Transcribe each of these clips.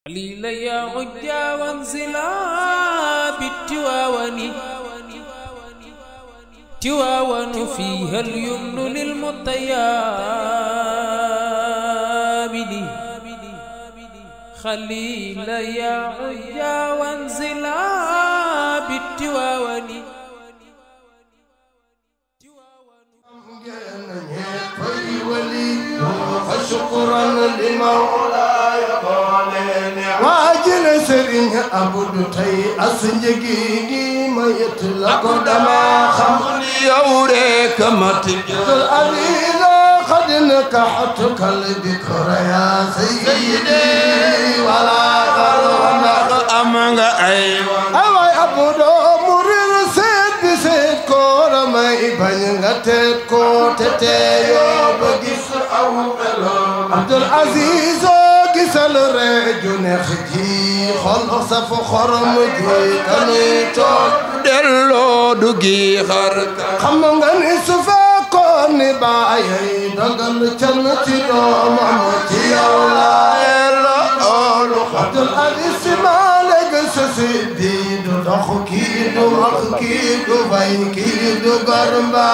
خليل يا عجا وانزلا بالتواون تواون فيها اليمن للمطيابد خليل يا عجا وانزلا بالتواون شكرا لمولاي واجل سرين عبد تي اسنجي ما يطلق دما خمني يوريك متجل علينا قد نكحتك الذكر يا سيدي ولا غرنا امغ ايوان اواي ابدو مرير سيد بسيد كور ما يبان غتت كو تتيو بغيس او ملو عبد العزيز gisal reju neex ji xol saf xorom ji kanuy toog delloo du gi xar xam nga ni su fekkoon ni baayay dogal can ci doomam ci yow la olu Abdul Aziz Malik sa siddi du dox kii du wax kii du bay kii du garmba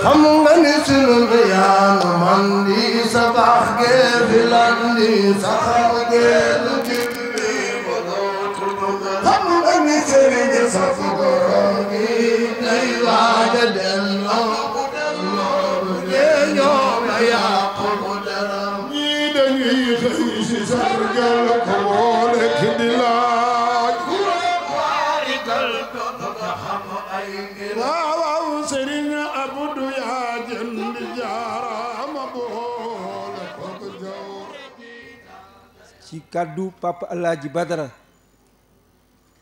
xam nga ni sunu yaanu man di sa baax gee filan di sa xaw gee lu kibbi xam nga ni sëriñ sa fugorom gi day waaja delloo gee ñoom la yàqu mu deram ñii dañuy xëy si sargal ko boole ki di laaj waarigal ko nga xam ay ngir ci kàddu Papa Alaaji Badara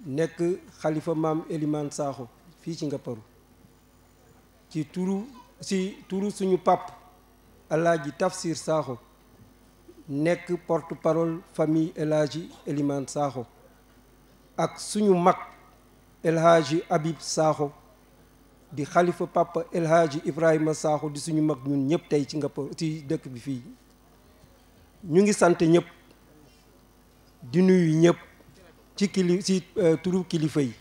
nekk xalifa maam Elimane Sakho fii ci Ngaparou ci turu suñu pap Alaaji Tafsir Sakho nekk porte-parole famille El Hadji Elimane Sakho ak suñu mag El Hadji Habib Sakho di xalifa papa El Hadji Ibrahima Sakho di suñu mag ñun ñëpp tey ci Ngaparou ci dëkk bi fii ñu ngi sant ñëpp di nuyu ñëpp ci turu kilifa yi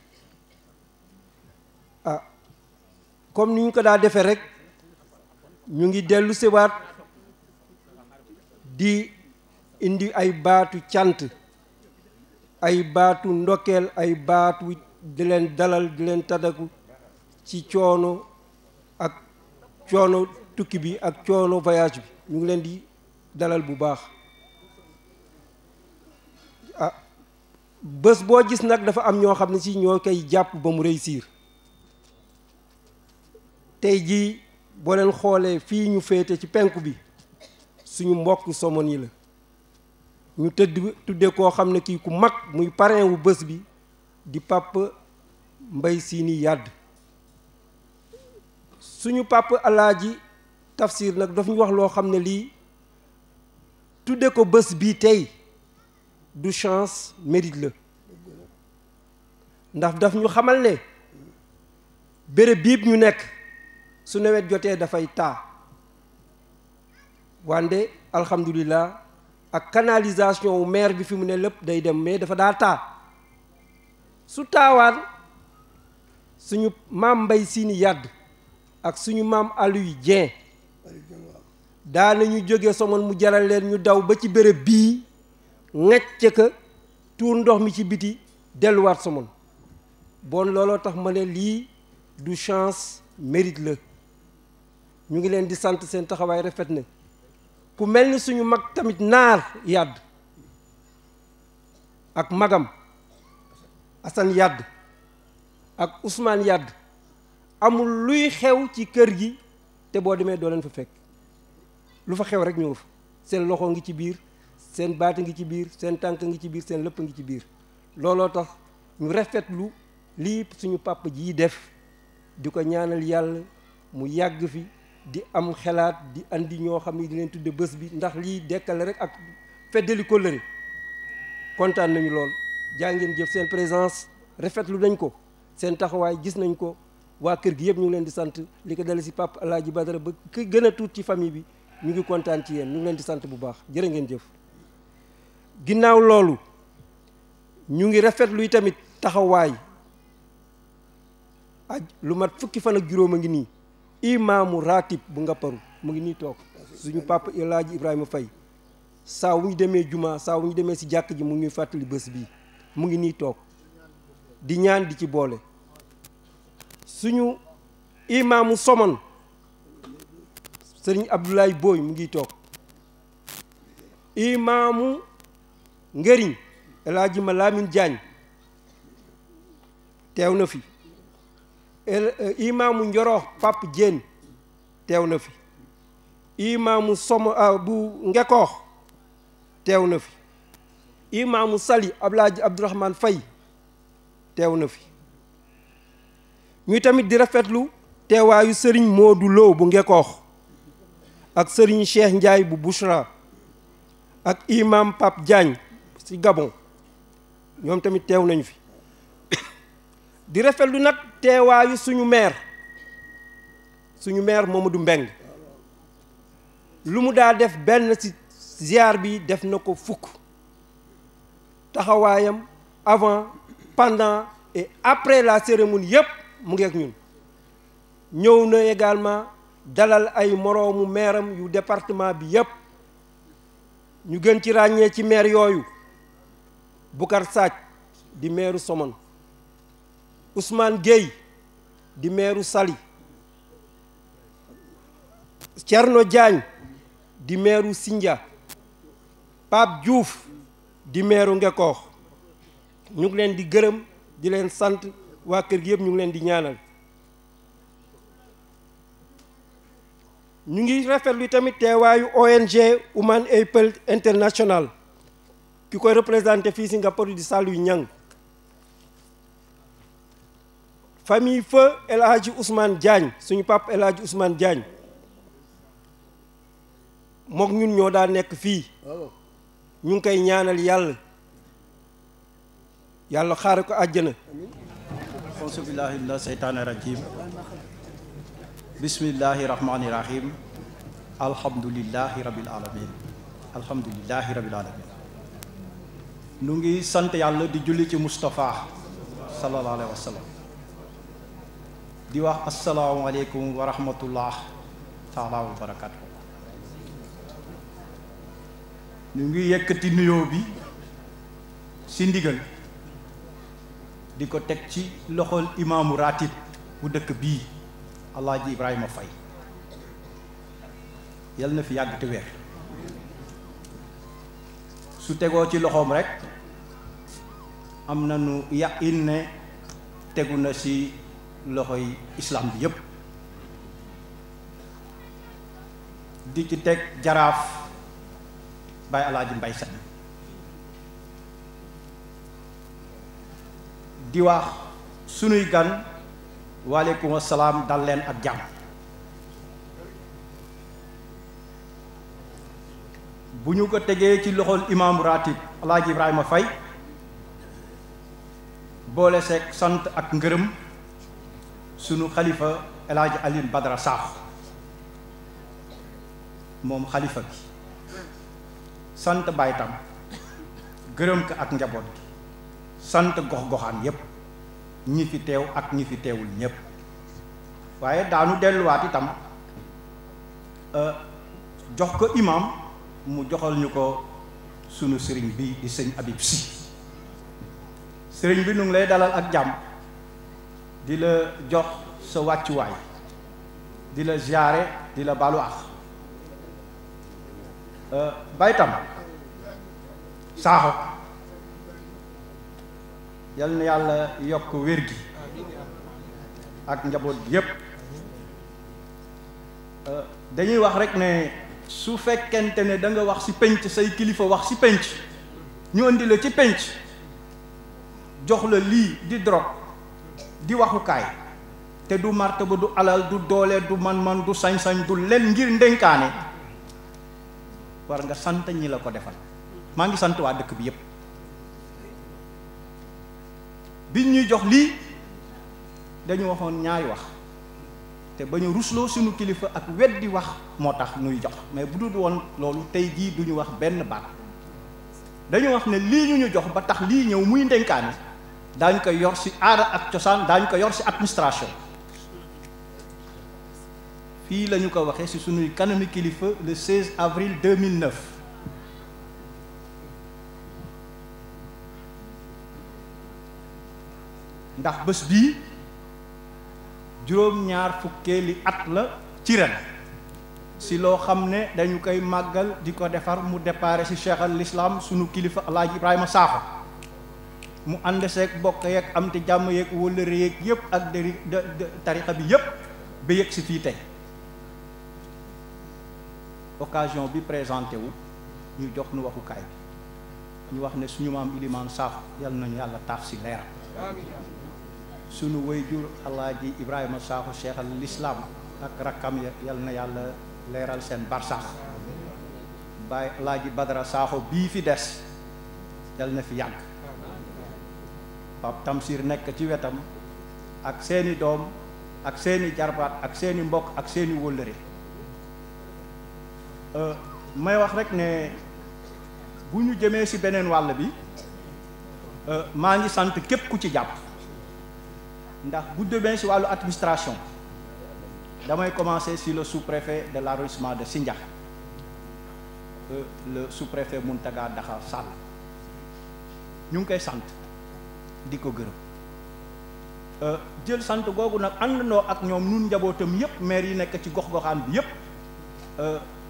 comme ni ñu ko daa defee rek ñu ngi dellu siwaat di indi ay baatu cant ay baatu ndokkeel ay baatu di leen dalal di leen tadaku ci coono ak coono tukki bi ak coono voyage bi ñu ngi leen di dalal bu baax bés boo gis nag dafa am ñoo xam ne si ñoo koy jàpp ba mu réussir tey jii boo leen xoolee fii ñu féete ci penku bi suñu mbokk somon yi la ñu tudde koo xam ne kii ku mag muy parrain wu bés bi di Papa Mbay Siini Yàdd suñu Papa Alaaji Tafsir nag daf ñu wax loo xam ne lii tudde ko bés bii tey du chance mérite la ndax daf ñu xamal ne béréb biib ñu nekk su nawet jotee dafay taa wande alhamdulilah ak canalisation wu maire bi fi mu ne lépp day dem mais dafa daa taa su taawaan suñu maam Mbay Siini Yàdd ak suñu maam Aliou Dieng daanañu jóge Somone mu jaral leen ñu daw ba ci béréb bii ngecc ka tuur ndox mi ci biti delluwaat Somone bon looloo tax ma ne lii du chance mérite la ñu ngi leen di sant seen taxawaay rafet na ku mel ni suñu mag tamit Naar Yàdd ak magam Assane Yàdd ak Ousmane Yàdd amul luy xew ci kër gi te boo demee doo leen fa fekk lu fa xew rek ñëw fa seen loxo ngi ci biir seen baat ngi ci biir seen tànk ngi ci biir seen lépp ngi ci biir looloo tax ñu rafetlu lii suñu papa ji def di ko ñaanal yàlla mu yàgg fi di am xelaat di andi ñoo xam ne di leen tudde bés bi ndax lii dekkal rek ak feddali kóllëre kontaan nañu lool jaa ngeen jëf seen présence rafetlu nañ ko seen taxawaay gis nañ ko waa kër gi yëpp ñu ngi leen di sant li ko dale si Papa Alaaji Badara ba ki gën a tuut ci famille bi ñu ngi kontaan ci yéen ñu ngi leen di sant bu baax jërë ngeen jëf ginnaaw loolu ñu ngi rafetlu yi tamit taxawaay ak lu mat fukki fan ak juróom a ngi nii imaamu ratib bu Ngaparou mu ngi nii toog suñu papa El Hadji Ibrahima Faye saa wu ñu demee juma saa wu ñu demee si jàkk ji mu ngi ñuy fàttali bés bii mu ngi nii toog di ñaan di ci boole suñu imaamu Somone sëriñ Abdoulaye Boy mu ngi toog imaamu Ngëriñ El Hadji Malamine Diagne teew na fi imaamu Njorox Pape Diène teew na fi imaamu bu Ngekoox teew na fi imaamu Sali Abdou Abdourahmane Faye teew na fi ñuy tamit di rafetlu teewaayu sëriñ Modou Lo bu Ngekoox ak sëriñ Cheikh Ndiaye bu Bouchra ak imam Pape Diagne ci Gabon ñoom tamit teew nañu fi di rafetlu nag teewaayu suñu maire Mamadou Mbeng lu mu daa def benn ci ziar bi def na ko fukk taxawaayam avant pendant et après la cérémonie yépp mu ngi ak ñun ñëw na également dalal ay moroomu meeram yu département bi yépp ñu gën ci ràññee ci maire yooyu Boucar Sadj di maire Somone Ousmane Gueye di maire Saly Thierno Diagne di maire Sindia Pape Diouf di maire Ngekoox ñu ngi leen di gërëm di leen sant waa kër gi yëpp ñu ngi leen di ñaanal ñu ngi rafetlu tamit teewaayu ONG Women Apple International ki koy représenté fii si Ngaparou di Saliou Niang famille feu El Hadji Ousmane Diagne suñu papa El Hadji Ousmane Diagne mook ñun ñoo daa nekk fii ñu ngi koy ñaanal yàlla xaare ko àjjana auzu billahi mina seytaani rajim bismillahi rahmani rahim alhamdulillahi rabbil alamin alhamdulillahi rabbil alamin nu ngi sant yàlla di julli ci Moustapha sallallahu alayhi wa sallam di wax asalaamaaleykum wa rahmatullah taala wa barakatuh ñu ngi yëkkati nuyoo bi si ndigal di ko teg ci loxol imaamu ratib bu dëkk bii Alaaji Ibrahima Faye yal na fi yàgg te wér su tegoo ci loxoom rek am na nu yaqin ne tegu na ci loxoy islam bi yépp di ci teg jaraaf Baye Alaaji Mbay Sen di wax sunuy gan waaleykum asalaam dal leen ak jàmm bu ñu ko tegee ci loxol imaamu ratib Alaaji Ibrahima Faye boole seeg sant ak ngërëm sunu xalifa El Hadji Alioune Badara Sakho moom xalifa bi sant baytam gërëm ko ak njaboot gi sant gox-goxaan yépp ñi fi teew ak ñi fi teewul ñépp waaye daanu delluwaat itam jox ko imam mu joxal ñu ko sunu sëriñ bi di sëñ Habib Sy sëriñ bi nu ngi lay dalal ak jàmm di la jox sa wàccuwaay di la ziyaare di la balu ax baytam Sakho yal na yàlla yokk wér gi ak njaboot gi yépp dañuy wax rek ne su fekkente ne da nga wax ci penc say kilifa wax ci penc ñu indi la ci penc jox la lii di drogue di waxukaay te du martaba du alal du doole du man-man du sañ-sañ du len ngir ndénkaane war nga sant ñi la ko defal maa ngi sant waa dëkk bi yépp biñ ñuy jox lii dañu waxoon ñaari wax te ba ñu rusloo suñu kilifa ak weddi wax moo tax nuy jox mais bu dul woon loolu tey jii duñu wax benn baat dañu wax ne lii ñu jox ba tax lii ñëw muy ndénkaane daañu ko yor ci aada ak cosaan daañu ko yor ci administration fii la ñu ko waxee ci sunuy kanami kilifa le 16 avril 2009 ndax bés bii juróom-ñaar fukkeeli at la ci ren si loo xam ne dañu koy màggal di ko defar mu déparé ci cheikh al islam sunu kilifa alaaji Ibrahima Sakho mu ànd seeg bokk yeeg am te jàmm yeeg wëllëre yeeg yëpp ak tarixa bi yëpp ba yëg si fii tey occasion bi présenté wu ñu jox nu waxukaay bi ñu wax ne suñu maam Ilimaan Sakho yal nañu yàlla taaf si leeral sunu wayjur alaaji Ibrahima Sakho cheikh al islam ak rakkam ya yal na yàlla leeral seen barsax Baay alaaji Badara Sakho bii fi des yal na fi yàgg Pape Tamsir nekk ci wetam ak seeni doom ak seeni jarbaat ak seeni mbokk ak seeni wóllëre may wax rek ne bu ñu jëmee ci beneen wàll bi maa ngi sant képp ku ci jàpp ndax bu demee ci wàllu administration damay commencer ci le sous-préfet de l'arrondissement de Sindian le sous-préfet Mountaga Daha Sall ñu ngi koy sant di ko gërëm jël sant googu nag àndandoo ak ñoom ñun njabootam yépp maire yi nekk ci gox-goxaan bi yépp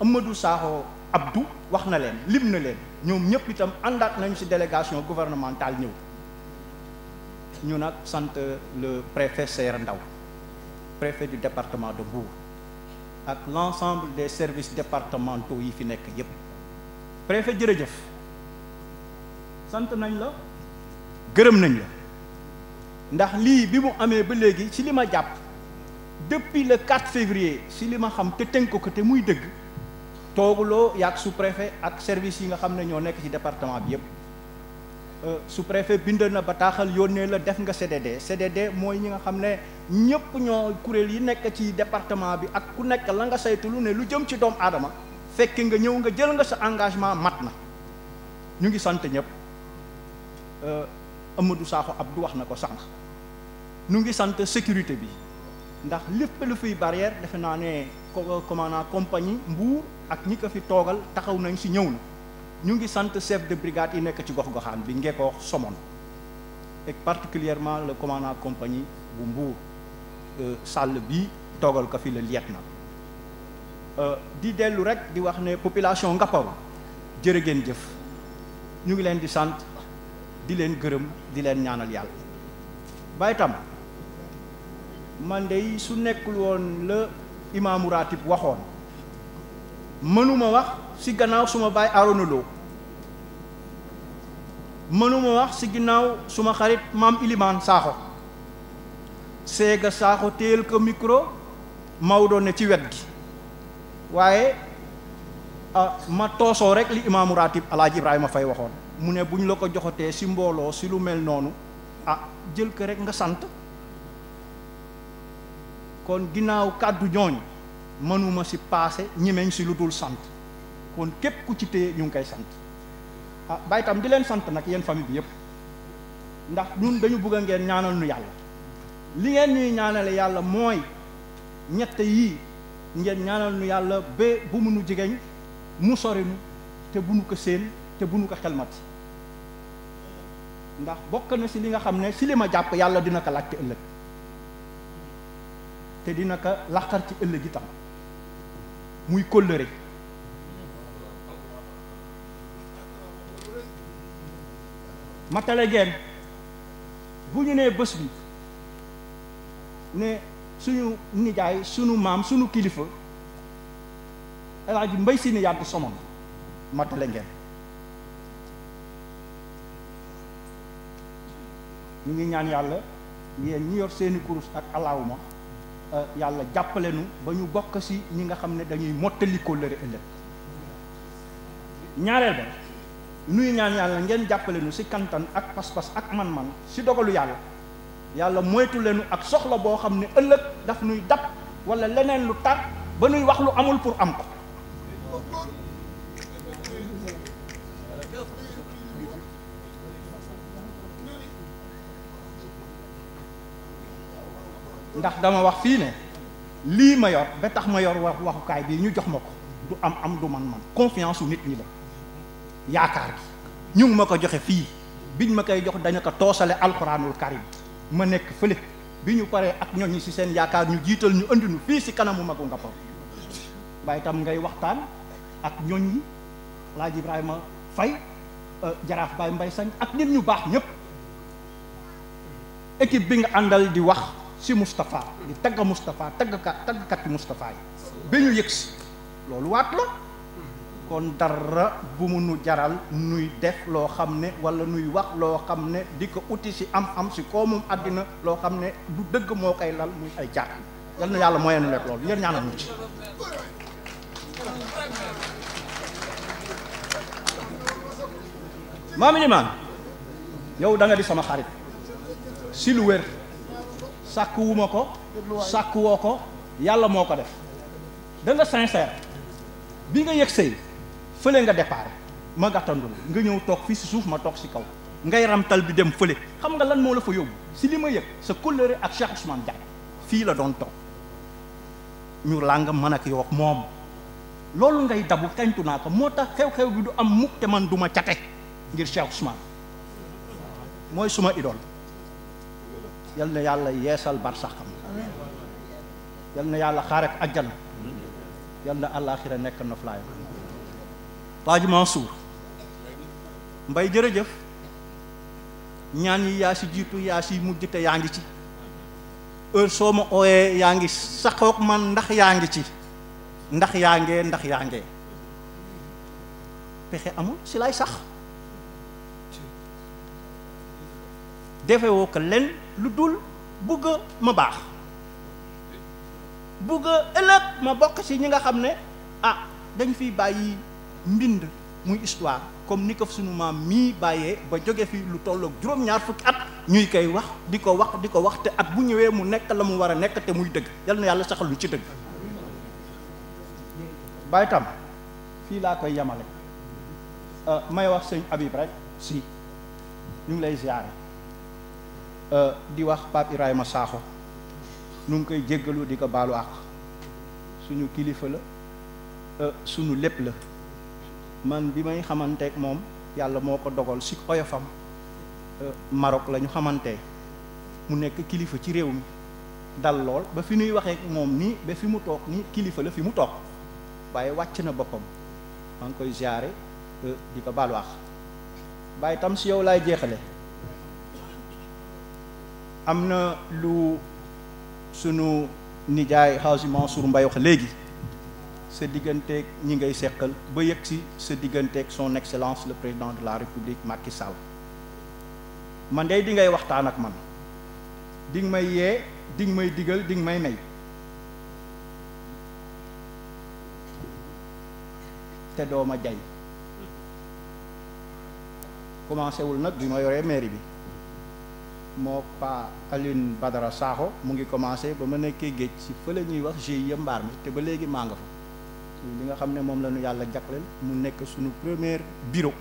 Amadou Sakho Abdou wax na leen lim na leen ñoom ñëpp itam àndaat nañu ci délégation gouvernementale ñëw ñu nag sant le préfet Seyra Ndaw préfet du département de Mbour ak l'ensemble des services départementaux yi fi nekk yépp préfet jërëjëf sant nañ la gërëm nañ la ndax lii bi mu amee ba léegi ci li ma jàpp depuis le 4 février ci li ma xam te tënk ko te muy dëgg tooguloo yaag sous-préfet ak service yi nga xam ne ñoo nekk ci département bi yépp sous-préfet bind na bataaxal yónnee la def nga CDD mooy ñi nga xam ne ñëpp ñoo kuréel yi nekk ci département bi ak ku nekk la nga saytu lu ne lu jëm ci doomu aadama fekk nga ñëw nga jël nga sa engagement mat na ñu ngi sant ñëpp Amadou Sakho Abdou wax na ko sànq ñu ngi sant sécurité bi ndax lépp lu fiy barrière defe naa ne commandant compagnie Mbour ak ñi ko fi toogal taxaw nañ ci ñëw na ñu ngi sant chef de brigade yi nekk ci gox-goxaan bi Ngekoox Somone et particulièrement le commandant compagnie bu Mbour Sall bi toogal ko fi le lieutenant di dellu rek di wax ne population Ngaparou jërë ngeen jëf ñu ngi leen di sant di leen gërëm di leen ñaanal yàlla Baye Tam man de su nekkul woon la imaamu ratib waxoon mënuma wax ci gannaaw suma baay Arona Lo mënuma wax ci ginnaaw suma xarit maam Ilimaan Sakho Séga Sakho téel ko micro Maodo ne ci wet gi waaye ma toosoo rek li imaamu ratib alaaji Ibrahima Faye waxoon mu ne bu ñu la ko joxatee ci mbooloo ci lu mel noonu jël ko rek nga sant kon ginnaaw kàddu ñooñu mënuma ci paase ñemeñ ci lu dul sant kon képp ku ci téye ñu ngi koy sant Baye Tam di leen sant nag yéen famille bi yépp ndax ñun dañu bëgg ngeen ñaanal nu yàlla li ngeen ñuy ñaanale yàlla mooy ñett yii ngeen ñaanal nu yàlla ba bu mu nu jegeñ mu sori nu te bu nu ko séen te bu nu ko xelmati ndax bokk na ci li nga xam ne ci li ma jàpp yàlla dina ko laajte ëllëg te dina ko laqar ci ëllëg itam muy kóllëre matale geen bu ñu nee bés bi ne suñu nijaay suñu maam suñu kilifa El Hadji Mbaye Sy Yade Somone matale ngeen ñu ngi ñaan yàlla yéen ñi yor seeni kurus ak alaawuma yàlla jàppale nu ba ñu bokk ci ñi nga xam ne dañuy mottali kóllëre ëllëg ñaareel ba nuy ñaan yàlla ngeen jàppale nu ci kantan ak pas-pas ak man-man ci dogalu yàlla moytu leenu ak soxla boo xam ne ëllëg daf nuy dab walla leneen lu tar ba nuy wax lu amul pour am ko ndax dama wax fii ne lii ma yor ba tax ma yor waxukaay bii ñu jox ma ko du am du man confiance u nit ñi la yaakaar gi ñu ngi ma ko joxe fii biñ ma koy jox dañu ko toosale alxuraanul karim ma nekk fële bi ñu paree ak ñoñ ñi ci seen yaakaar ñu jiital ñu andi ñu fii ci kanamu magu Ngaparou waaye itam ngay waxtaan ak ñoñ ñi Alaaji Ibrahima Faye jaraaf Baye Mbaye Sagne ak nit ñu baax ñëpp équipe bi nga àndal di wax ci Moustapha di tagga Moustapha taggkati Moustapha yi ba ñu yëg si loolu waat la kon dara bu mu nu jaral nuy def loo xam ne wala nuy wax loo xam ne di ko uti ci am ci koomum àddina loo xam ne du dëgg moo koy lal muy ay jaar yal na yàlla mooy nu lekk loolu yéen ñaanal ñu ci Maam Ilimaan yow da nga di sama xarit si lu wér sàkkuwuma ko sàkkuwoo ko yàlla moo ko def da nga sincère bi nga yëg sëy fële nga départ ma gàttandul nga ñëw toog fii si suuf ma toog si kaw ngay ramtal bi dem fële xam nga lan moo la fa yóbbu si li ma yëg sa kóllëre ak Cheikh Ousmane Diagne fii la doon toog ñu làng man ak yow moom loolu ngay dabu kañtu naa ko moo tax xew-xew bi du am mukk te man du ma cate ngir Cheikh Ousmane mooy suma idole yal na yàlla yeesal barsaxam yal na yàlla xaare ko àjjana yal na àllaaxira nekk na flaay Paaji Mansour Mbay jërëjëf ñaan yi yaa si jiitu yaa si mujj te yaa ngi ci heure soo ma ooyee yaa ngi saxoog man ndax yaa ngi ci ndax yaa ngee pexe amul si lay sax defewoo ko len lu dul bugg ma baax bugg ëllëg ma bokk ci ñi nga xam ne dañ fiy bàyyi mbind muy histoire comme ni ko sunu maam mii bàyyee ba jóge fi lu tolloog juróom-ñaar fukki at ñuy koy wax di ko wax te at bu ñëwee mu nekk la mu war a nekk te muy dëgg yal na yàlla saxal lu ci dëgg bàyyi tam fii laa koy yemale may wax sëñ Habib rek si ñu ngi lay ziare di wax Pape Ibrahima Sakho nu ngi koy jéggalu di ko baalu àq suñu kilifa la suñu lépp la man bi may xamanteek moom yàlla moo ko dogal si oyofam Maroc la ñu xamante mu nekk kilifa ci réew mi dal lool ba fi ñuy waxee moom nii ba fi mu toog nii kilifa la fi mu toog waaye wàcc na boppam maa ngi koy ziare di ko baalu àq bàyyi tam si yow laay jeexale am na lu sunu nijaay Hadji Mansour Mbaye wax léegi sa digganteeg ñi ngay seqal ba yëg si sa digganteeg son excellence le président de la république Macky Sall man de di ngay waxtaan ak man di nga may yee di nga may digal di nga may may te doo ma jay commencé wul nag bi ma yoree mairie bi moo pa Alioune Badara Sakho mu ngi commencé ba ma nekkee géej si fële ñuy wax GIE mbaar mi te ba léegi maa nga fa li nga xam ne moom la ñu yàlla jagleel mu nekk suñu premier bureau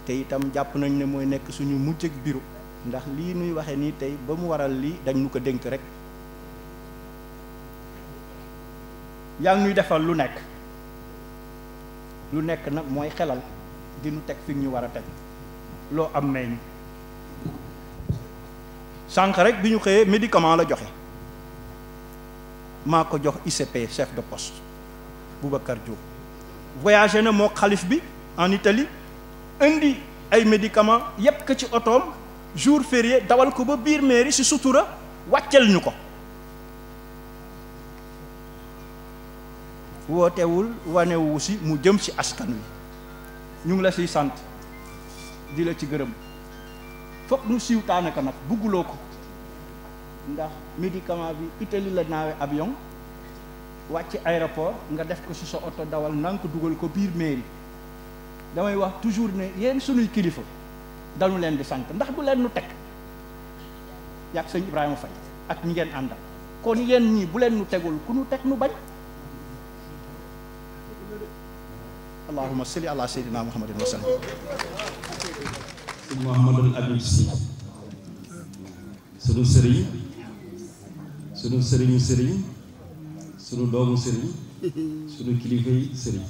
te itam jàpp nañ ne mooy nekk suñu mujj ak bureau ndax lii nuy waxee nii tey ba mu waral lii dañ nu ko dénk rek yaa ngi ñuy defal lu nekk nag mooy xelal di nu teg fi ñu war a teg loo am may ñu sànq rek bi ñu xëyee médicament la joxe maa ko jox ICP chef de poste Boubacar Diop voyagé na moo xalif bi en Italie indi ay médicament yépp ko ci otoom jour férié dawal ko ba biir mairie ci sutura wàccel ñu ko wootewul wanewu si mu jëm ci askan wi ñu ngi la ciy sant di la ci gërëm fokk nu siiwtaane ko nag bugguloo ko ndax médicament bi Italie la naawe avion wàcc aéroport nga def ko ci sa oto dawal nank dugal ko biir mairie damay wax toujours ne yéen sunuy kilifa dañu leen di sant ndax du leen nu teg yàgg sëñ Ibrahima Faye ak ñi ngeen àndal kon yéen ñii bu leen nu tegul ku nu teg nu bañ allahumma salli ala sayyidina muhammadin wa sallam Mouhamadul Habib Sy sunu sëriñ sunu sëriñu sëriñ sunu doomu sëriñ sunu kilifa yi sëriñ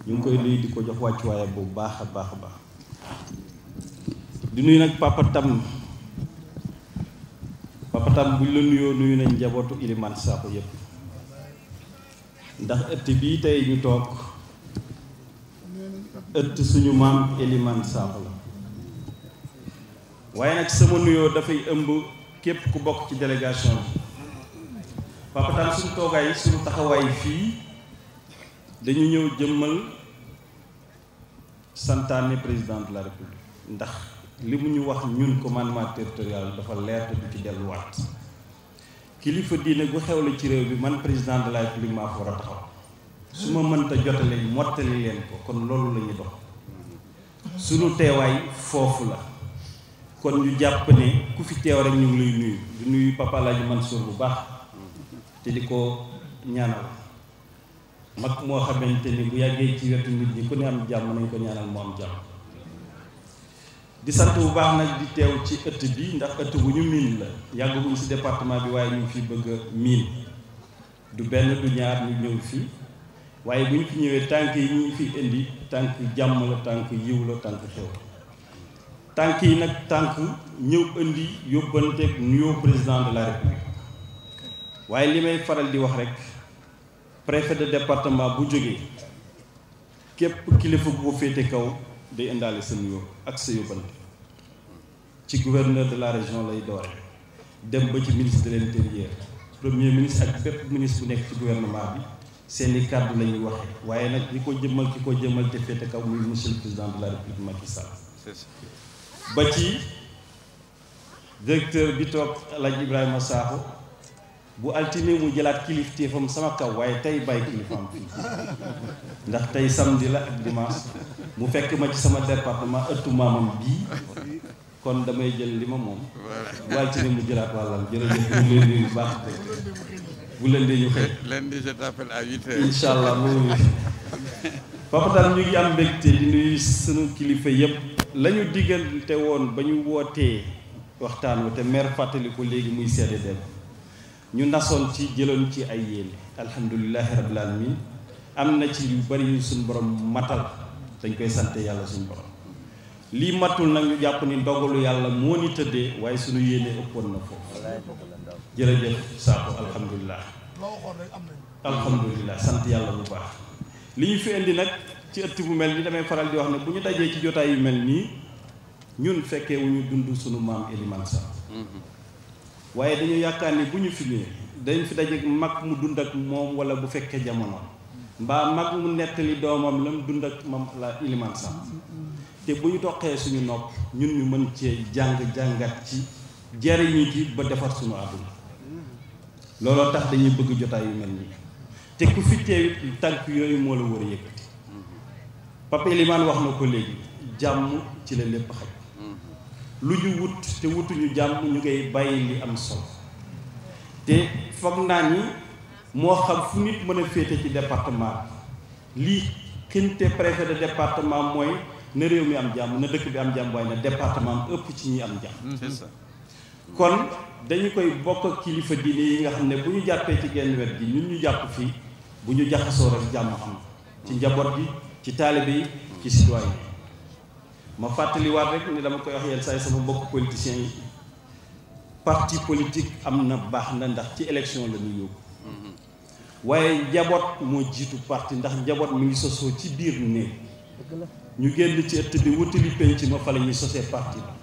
ñu ngi koy nuyu di ko jox wàccuwaayam bu baax a baax a baax di nuyu nag Papa Tam buñ la nuyoo nuyu nañ njabootu Elimane Sakho yépp ndax ëtt bii tey ñu toog ëtt suñu maam Elimane Sakho la waaye nag sama nuyoo dafay ëmb képp ku bokk ci délégation bi Papa Tam suñu toogaay suñu taxawaay fii dañu ñëw jëmmal santaane président de la république ndax li mu ñu wax ñun commandement territorial dafa leer te du ci delluwaat kilifa diine gu xewle ci réew bi man président de la république maa fa war a taxaw su ma mënta jotale mottali leen ko kon loolu la ñuy dox sunu teewaay foofu la kon ñu jàpp ne ku fi teew rek ñu ngi lay nuyu di nuyu Papa Alaaji Mansour bu baax te di ko ñaanal mag moo xamante ni bu yàggee ci wetu nit ñi ku ne am jàmm nañ ko ñaanal mu am jàmm di sant bu baax nag di teew ci ëtt bi ndax ëtt bu ñu miin la yàgguñu ci département bi waaye ñu ngi fi bëgg a miin du benn du ñaar ñu ñëw fii waaye bu ñu fi ñëwee tànk yi ñu fi indi tànk jàmm la tànk yiw la tànk xew tànk yi nag tànk ñëw indi yóbbanteeg nuyoo président de la république waaye li may faral di wax rek préfet de département bu jógee képp kilifa bu ko féete kaw day indaale sa nuyoo ak sa yóbbante ci gouverneur de la région lay doore dem ba ci ministre de l'intérieur premier ministre ak bépp ministre bu nekk ci gouvernement bi seeni kàddu la ñuy waxee waaye nag ki ko jëmmal te féete kaw muy monsieur le président de la république Macky Sall ba ci directeur bi toog El Hadj Ibrahima Sakho bu altine mu jëlaat kilifteefam sama kaw waaye tey bàyyi kilifaam fii ndax tey samedi la ak dimanche mu fekk ma ci sama département ëttu maamam bii kon damay jël li ma moom bu altine mu jëlaat wàllam jërëjëf ñu leen di bu baax bu leen di ñu xëy lundi je t'appelle à 8 heures incha allah moom Papa Tall ñu ngi am mbégte di nuyu sunu kilifa yëpp la ñu diggante woon ba ñu wootee waxtaan wi te maire fàttali ko léegi muy seede dem ñu nasoon ci jëloon ci ay yéene alhamdulilahi rabbil alamin am na ci yu bari yu suñu borom matal dañ koy sant yàlla suñu borom lii matul nag ñu jàpp ni ndogalu yàlla moo ni tëddee waaye suñu yéene ëppoon na foofu jërëjëf Sakho alhamdulilah sant yàlla bu baax li ñu fi indi nag ci ëtt bu mel ni damay faral di wax ne bu ñu dajee ci jotaay yu mel nii ñun fekkee wu ñu dund suñu maam Elimane Sakho waaye dañu yaakaar ni bu ñu fi ñëwee dañ fi daje mag mu dund ak moom wala bu fekkee jamono mbaa mag mu nettali doomam la mu dund ak moom la Elimane Sakho te bu ñu toqee suñu nopp ñun ñu mën cee jàngat ci jariñu ci ba defar suñu àdduna looloo tax dañuy bëgg jotaay yu mel nii te ku fi teewit tànk yooyu moo la war a yëkkati Papa Elimane wax na ko léegi jàmm ci la lépp xaj lu ñu wut te wutuñu jàmm ñu ngay bàyyi li am solo te foog naa ni moo xam fu nit mën a féete ci département lii xinte préfet de département mooy na réew mi am jàmm na dëkk bi am jàmm waaye na département am ëpp ci ñi am jàmm c'est ça kon dañu koy bokk ak kilifa diine yi nga xam ne bu ñu jàppee ci genn wet gi ñun ñu jàpp fii bu ñu jaxasoo rek jàmm am ci njaboot gi ci taalibe yi ci citoyen yi ma fàttaliwaat rek ni dama koy wax yenn saa yi sama mbokk politiciens yi parti politique am na baax na ndax ci élection la ñu yóbbu waaye njaboot moo jiitu parti ndax njaboot mi ngi sosoo ci biir néeg ñu génn ci ëtt bi wutali penc ma fa la ñuy sosee parti la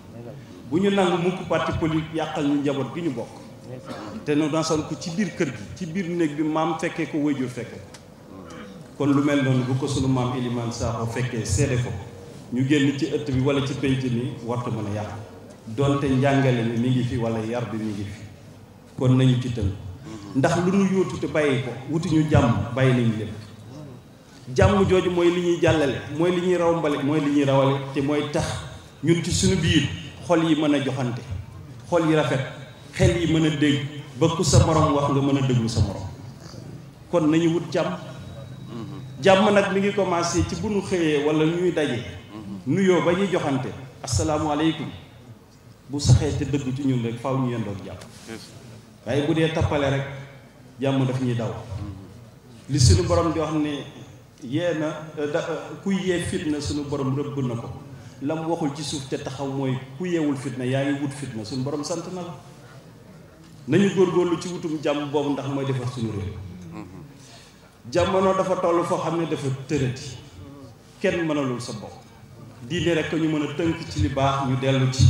bu ñu nangu mukk parti politique yàqal ñu njaboot gi ñu bokk te nu dansoon ko ci biir kër gi ci biir néeg bi maam fekkee ko waajur fekkee ko kon lu mel noonu bu ko sunu maam Elimane Sakho fekkee seede ko ñu génn ci ëtt bi wala ci penc ni warta mën a yàq donte njàngale mi mi ngi fi wala yar bi mi ngi fi kon nañu ci tënk ndax lu ñu yóotu te bàyyi ko wuti ñu jàmm bàyyi nañu lépp jàmm jooju mooy li ñuy jàllale mooy li ñuy rawmbale mooy li ñuy rawale te mooy tax ñun ci suñu biir xol yi mën a joxante xol yi rafet xel yi mën a dégg ba ku sa morom wax nga mën a déglu sa morom kon nañu wut jàmm jàmm nag mi ngi commencé ci bu nu xëyee wala ñuy daje nuyoo ba ñuy joxante asalaamualeykum bu saxee te dëgg ci ñun rek faaw ñu yendoog jàmm waaye bu dee tappale rek jàmm daf ñuy daw. li suñu borom di wax ne yee na ku yee fitna suñu borom rëbb na ko la mu waxul ci suuf te taxaw mooy ku yeewul fitna yaa ngi wut fitna suñu borom sant na la. nañu góorgóorlu ci wutum jàmm boobu ndax mooy defar suñu réew. jamono dafa toll foo xam ne dafa tërati kenn mënalul sa bopp diine rek ñu mën a tënk ci li baax ñu dellu ci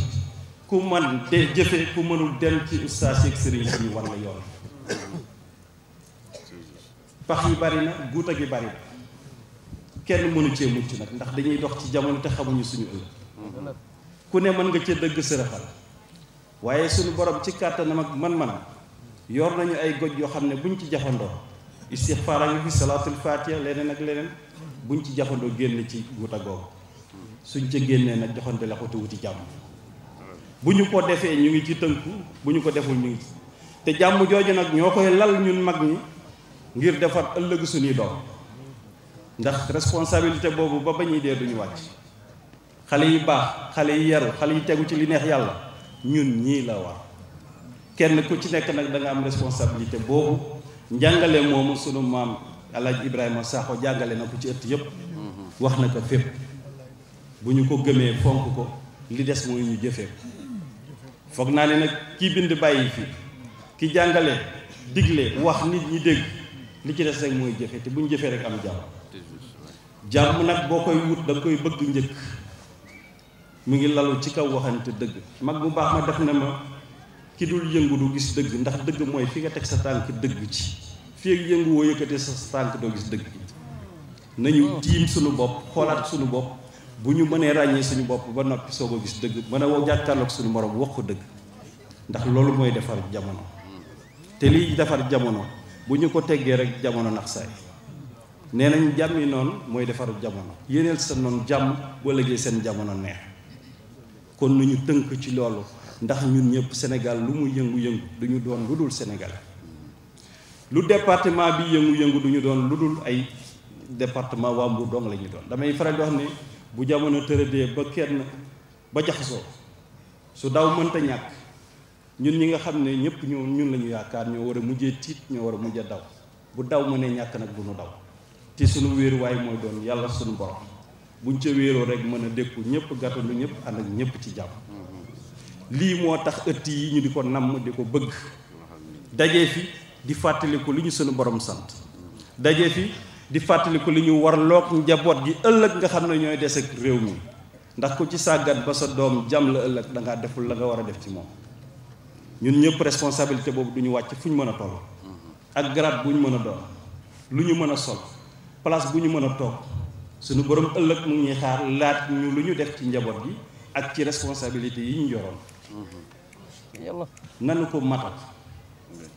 ku man de jëfe ku mënul dem ci ustaas ak sëriñ si ñu war la yoon. pax yi bari na guuta gi bari na kenn mënu cee mucc nag ndax dañuy dox ci jamono te xamuñu suñu ëllëg ku ne mën nga cee dëgg sërëxal waaye suñu borom ci kàttanam ak man-manam yor nañu ay goj yoo xam ne buñ ci jafandoo istixfaar a ngi fi salaatul faatiha leneen ak leneen buñ ci jafandoo génn ci guuta googu suñ ca génnee nag joxante la ko te wuti jàmm bu ñu ko defee ñu ngi ci tënku bu ñu ko deful ñu ngi ci te jàmm jooju nag ñoo koy lal ñun mag ñi ngir defar ëllëg suñuy doom ndax responsabilité boobu ba ñuy dee duñu wàcc xale yi baax xale yi yaru xale yi tegu ci li neex yàlla ñun ñii la war kenn ku ci nekk nag da nga am responsabilité boobu njàngale moomu sunu maam Alaaji Ibrahima Sakho jàngale na ko ci ëtt yépp wax na ko fépp bu ñu ko gëmee fonk ko li des mooy ñu jëfee ko foog naa ne nag kii bind bàyyi fi ki jàngale digle wax nit ñi dégg li ci des rek mooy jëfe te bu ñu jëfee rek am jàmm nag boo koy wut da nga koy bëgg njëkk mu ngi lalu ci kaw waxante dëgg mag bu baax ma def na ma ki dul yëngu du gis dëgg ndax dëgg mooy fi nga teg sa tànk dëgg ci fii ak yëngu woo yëkkati sa tànk doo gis dëgg nañu tiim suñu bopp xoolaat suñu bopp bu ñu mënee ràññee suñu bopp ba noppi soo ko gis dëgg mën a woo jàkkaarloog suñu morom wax ko dëgg ndax loolu mooy defar jamono te liy defar jamono bu ñu ko teggee rek jamono nax saay nee nañ jàmmi noonu mooy defar jamono yéeneel sa noonu jàmm boo léegi seen jamono neex kon nu ñu tënk ci loolu ndax ñun ñëpp Sénégal lu mu yëngu-yëngu du ñu doon lu dul Sénégal lu département bi yëngu-yëngu du ñu doon lu dul ay département waa Mbuur dong la ñu doon damay faral di wax ne bu jamono tëradee ba kenn ba jaxasoo su daw mënta ñàkk ñun ñi nga xam ne ñëpp ñun la ñu yaakaar ñoo war a mujjee tiit ñoo war a mujjee daw bu daw mënee ñàkk nag bu nu daw te suñu wéeruwaay mooy doon yàlla suñu borom buñ ca wéeroo rek mën a dékku ñëpp gàttandu ñëpp ànd ak ñëpp ci jàmm lii moo tax ëtt yi ñu di ko namm di ko bëgg dajee fi di fàttaliku li ñu suñu borom sant dajee fi di fàttaliku li ñu warloog njaboot gi ëllëg nga xam ne ñooy des ak réew mi ndax ku ci sàggat ba sa doom jam la ëllëg da ngaa deful la nga war a def ci moom ñun ñëpp responsabilité boobu du ñu wàcc fu ñu mën a toll ak grade bu ñu mën a doon lu ñu mën a sol place bu ñu mën a toog suñu borom ëllëg mu ngi xaar laat ñu lu ñu def ci njaboot gi ak ci responsabilité yi ñu yoroon yàlla nanu ko matal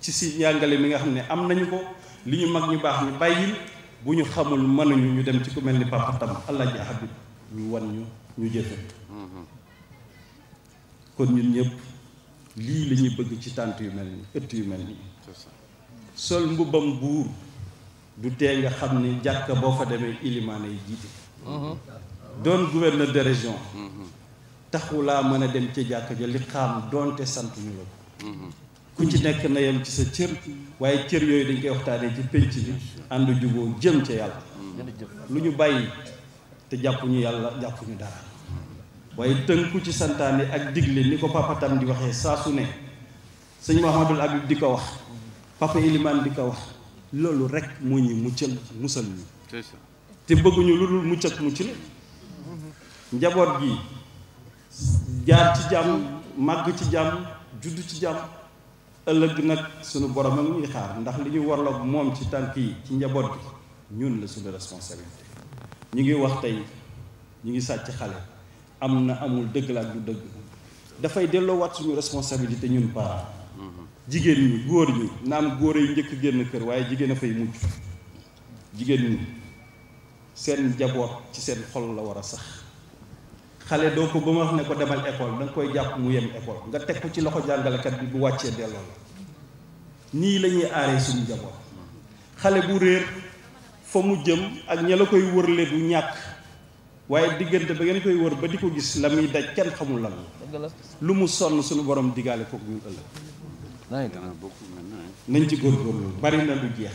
ci si njàngale mi nga xam ne am nañu ko li ñu mag ñu baax ñu bàyyil bu ñu xamul mënuñu ñu dem ci ku mel ni Papa Tam Alaaji Habib ñu wan ñu jëfe kon ñun ñëpp lii la ñuy bëgg ci tànt yu mel ni ëtt yu mel ni sol mbubbam buur du tee nga xam ni jàkka boo fa demee ilimaane yi jiite doon gouverneur de région taxulaa mën a dem ci jàkka ja li xam doonte sant ñu la ko ku ci nekk na yem ci sa cër waaye cër yooyu dañ koy waxtaanee ci pénc bi ànd juboo jëm ca yàlla lu ñu bàyyi te jàpp ñu yàlla jàpp ñu dara waaye tënku ci santaane ak digle ni ko Papa Tam di waxee saa su ne sëñ Mouhamadul Habib di ko wax Papa Ilimaan di ko wax loolu rek moo ñuy musal ñu te bëgguñu lu dul mucc ak mucc la njaboot gi jaar ci jàmm màgg ci jàmm judd ci jàmm ëllëg nag sunu borom ak ñuy xaar ndax li ñu warloog moom ci tànk yi ci njaboot gi ñun la suñu responsabilité ñu ngi wax tey ñu ngi sàcc xale am na amul dëgg la ak du dëgg dafay delloowaat suñu responsabilité ñun parents jigéen ñi góor ñi naam góor yi njëkk génn kër waaye jigéen a fay mujj jigéen ñi seen njaboot ci seen xol la war a sax xale doo ko ba ma wax ne ko demal école da nga koy jàpp mu yem école nga teg ko ci loxo jàngalekat bi bu wàccee delloo la nii la ñuy aaree suñu njaboot xale bu réer fa mu jëm ak ña la koy wërle du ñàkk waaye diggante ba ngeen koy wër ba di ko gis la muy daj kenn xamul lan la lu mu sonn suñu borom digaale ko ñu ëllëg nañ ci góorgóorlu bari na lu jeex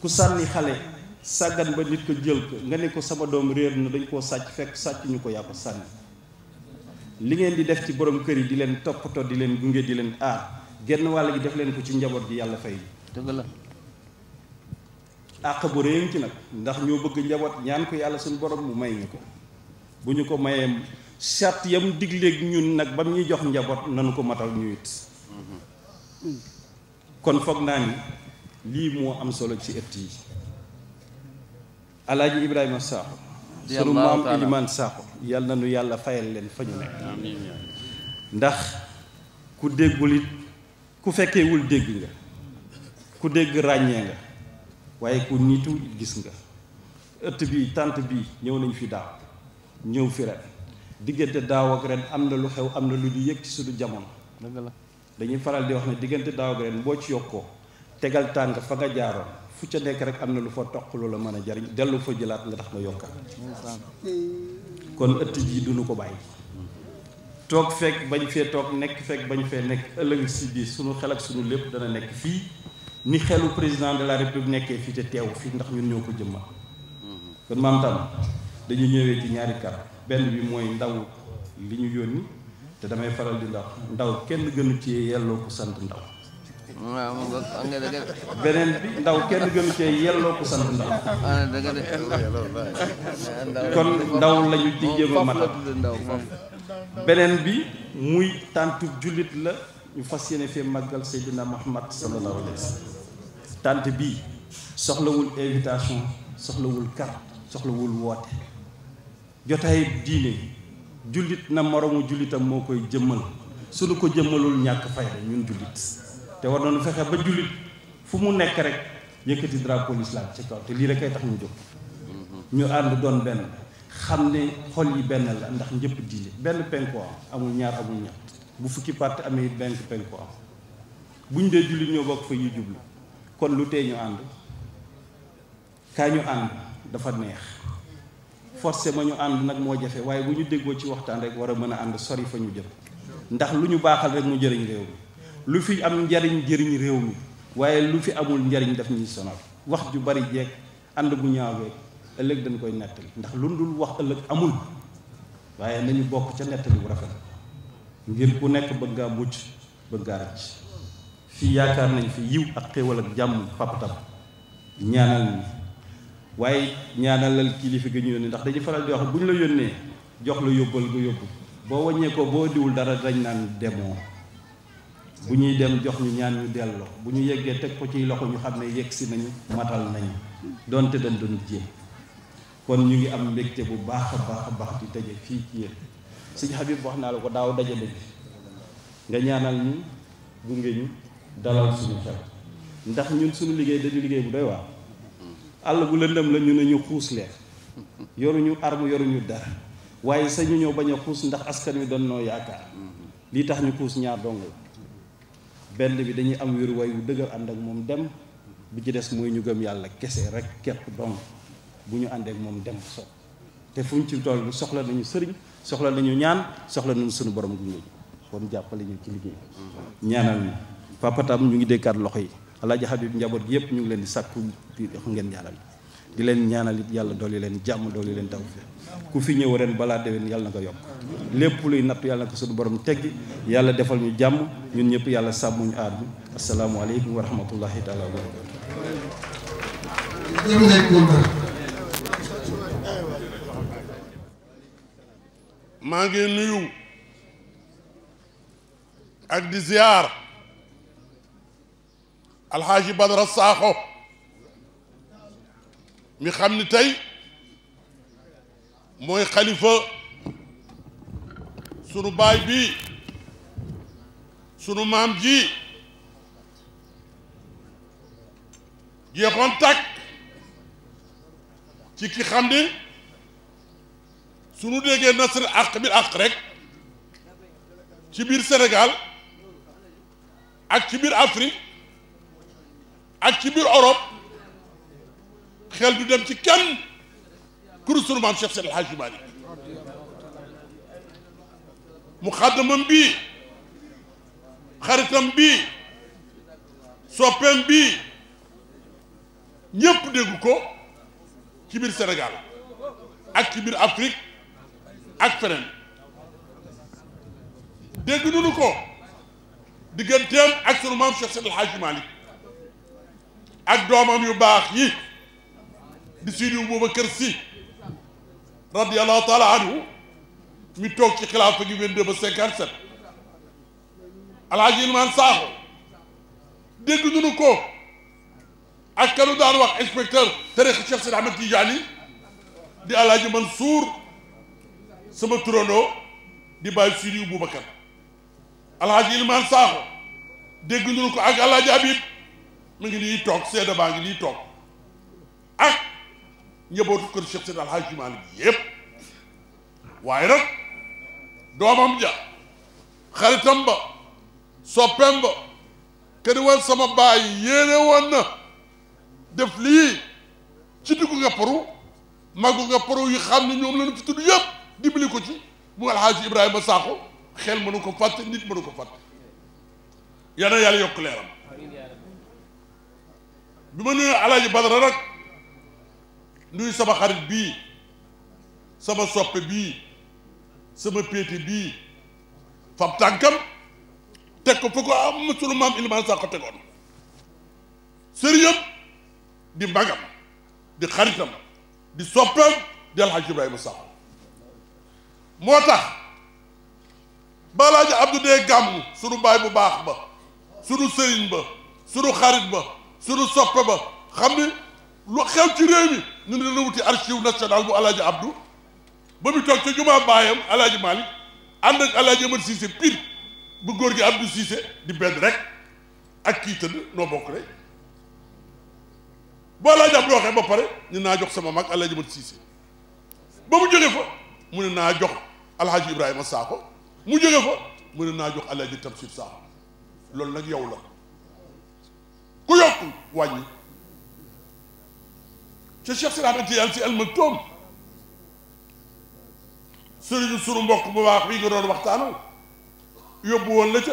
ku sànni xale sàggan ba nit ko jël ko nga ne ko sama doom réer na dañ koo sàcc fekk sàcc ñu ko yaa ko sànni li ngeen di def ci borom kër yi di leen toppatoo di leen gunge di leen aar genn wàll gi def leen ko ci njaboot gi yàlla fay dëgg la àq bu réew ci nag ndax ñoo bëgg njaboot ñaan ko yàlla suñu borom mu may ñu ko bu ñu ko mayee sart yam digleeg ñun nag ba ñuy jox njaboot nanu ko matal ñu it kon foog naa ni lii moo am solo ci ëtt yi alaaji Ibrahima Sakho sunu maam Ilimaan Sakho yàlla na nu yàlla fayal leen fa ñu nekk ndax ku déggul it ku fekkeewul dégg nga ku dégg ràññee nga waaye ku nitu gis nga ëtt bi tànt bi ñëw nañ fi daaw ñëw fi ren diggante daaw ak ren am na lu xew am na lu ñu yëg ci suñu jamono dañuy faral di wax ne diggante daaw ak ren boo ci yokkoo tegal tànk fa nga jaaroon fu ca nekk rek am na lu fa toq lu la mën a jariñ dellu fa jëlaat nga tax nga yokkaat kon ëtt ji duñu ko bàyyi toog fekk bañ fee toog nekk fekk bañ fee nekk ëllëg si biir suñu xel ak suñu lépp dana nekk fii ni xelu président de la république nekkee fii te teew fii ndax ñun ñoo ko jëmmal kon maam tam dañu ñëwee ci ñaari kàr benn bi mooy ndaw li ñu yónni te damay faral di ndaw kenn gënu ci yelloo ko sant ndaw beneen bi ndaw kenn gënu ci yelloo ko sant ndaw kon ndaw lañu ci jéem a matal beneen bi muy tàntu jullit la ñu fas yéene fee màggal Seydina Muhammad sallallahu alayhi wa sallam tànt bii soxlawul invitation soxlawul carte soxlawul woote jotaay diine jullit na moromu jullitam moo koy jëmmal suñu ko jëmmalul ñàkk fayda ñun jullit te war nañu fexe ba jullit fu mu nekk rek yëkkati drapeau l'islam ci kaw te lii rek ay tax ñu jóg ñu ànd doon benn xam ne xol yi benn la ndax ñëpp diine benn penko am amul ñaar amul ñett bu fukki parti amee it benn penko am buñ dee jullit ñoo bokk fa yi jublu kon lu tee ñu ànd kaa ñu ànd dafa neex forcé ma ñu ànd nag moo jafe waaye bu ñu déggoo ci waxtaan rek war a mën a ànd sori fa ñu jëm ndax lu ñu baaxal rek mu jëriñ réew mi lu fi am njariñ jëriñ réew mi waaye lu fi amul njariñ daf ñuy sonal wax ju bari jeeg ànd bu ñaawee ëllëg dañ koy nettali ndax lu dul wax ëllëg amul waaye nañu bokk ca nettali bu rafet ngir ku nekk bëgg ngaa mucc bëgg ngaa rëcc fii yaakaar nañ fi yiw ak xéewal ak jàmm papatam ñaanal ñi waaye ñaanalal kilifa gi ñu yónnee ndax dañuy faral di wax bu ñu la yónnee jox la yóbbal nga yóbbu boo wàññee ko boo diwul dara dañ naan demoo bu ñuy dem jox ñu ñaan ñu delloo bu ñu yeggee teg ko ci loxo ñu xam ne yegg si nañu matal nañu donte dañ doon jéem kon ñu ngi am mbégte bu baax a baax di daje fii ci yéen sëñ Habib wax naa la ko daaw daje daje nga ñaanal ñu gunge ñu dalal suñu xel ndax ñun suñu liggéey dañu liggéey bu doy waar àll bu lëndëm la ñu ne ñu xuus leen yoruñu arme yoruñu dara waaye sañu ñoo bañ a xuus ndax askan wi doon noo yaakaar lii tax ñu xuus ñaar dong la benn bi dañuy am wéruwaay wu dëgër ànd ak moom dem bi ci des mooy ñu gëm yàlla kese rek képp dong bu ñu àndeek moom dem so te fu ñu ci toll soxla nañu sëriñ soxla nañu ñaan soxla nañu suñu borom gunge ñu kon jàppale ñu ci liggéey ñaanal ñu papatam ñu ngi dékkaat loxo yi Alaaji Habib njaboot gi yëpp ñu ngi leen di sàkku bi ngeen ñaanal di leen ñaanal it yàlla dooli leen jàmm dooli leen tawfeex ku fi ñëw ren balaa déwén yàlla na ko yokk lépp luy nattu yàlla na ko suñu borom teggi yàlla defal ñu jàmm ñun ñëpp yàlla sàmm ñu aar ñu asalaamualeykum wa rahmatullahi taala wa barakatu. maa ngi nuyu ak di ziar alxaaji Badara Sakho mi xam ni tey mooy xalifa sunu baay bi sunu maam ji jeexoon tàkk ci ki xam ni sunu déggee nasr àq bil àq rek ci biir Sénégal ak ci biir Afrique ak ci biir Europe xel du dem ci kenn ku dul sunu maam Cheikh Seydi El Hadji Malick mu xaddamam bii xaritam bii soppeem bii ñépp dégg ko ci biir Sénégal ak ci biir Afrique ak feneen dégg nunu ko digganteem ak sunu maam Cheikh Seydi El Hadji Malick ak doomam yu baax yi di Seydi Aboubacar Sy radiyallahu taala anhu mi toog ci xilaafa gi 22 ba 57 Alhaji Ilimaan Sakho dégg nunu ko ak kanu daan wax inspecteur tariqa Cheikh Seydi Ahmed Tidiane di Alhaji Mansour sama turandoo di bàyyi Seydi Aboubacar Alhaji Ilimaan Sakho dégg nunu ko ak Alhaji Habib mi ngi nii toog seeda baa ngi nii toog ak njabootu kër Cheikh Seydi El Hadji Malick yépp waaye nag doomam ja xaritam ba soppeem ba kër woon sama baay yéene woon na def lii ci diggu nga paru màggu nga paru yi xam ne ñoom lañu fi tudd yëpp dimbali ko ci mu Alhaji Ibrahima Sakho xel mënu ko fàtte nit mënu ko fàtte yal na yàlla yokk leeram bi ma nuyu Alhaji Badara nag nuyu sama xarit bii sama soppe bii sama péete bii fab tànkam teg ko fa ko am sunu maam Ilimaan Sakho tegoon sëriñam di magam di xaritam di soppeem di Alhaji Ibrahima Sakho moo tax ba Alhaji Abdou dee gàmm sunu baay bu baax ba sunu sëriñ ba sunu xarit ba sunu soppe ba xam ni lu xew ci réew mi ñu ne dana wuti archive national bu Alhaji Abdou ba mu toog ca jumaa baayam Alhaji Malick ànd ak Alhaji Amad Cissé pire bu góor gi Abdou Cissé di benn rek ak kii tëdd noo bokk rek boo Alhaji Abdou waxee ba pare ñu naa jox sama mag Alhaji Amad Cissé ba mu jóge fa mu ne naa jox Alhaji Ibrahima Sakho mu jóge fa mu ne naa jox Alhaji Tamsir Sakho loolu nag yow la ku yokkul wàññi ca Cheikh Seydi Ahmed Tidiane Sy Al Maktoum sëriñu sunu mbokk bu baax bii nga doon waxtaanal yóbbu woon la ca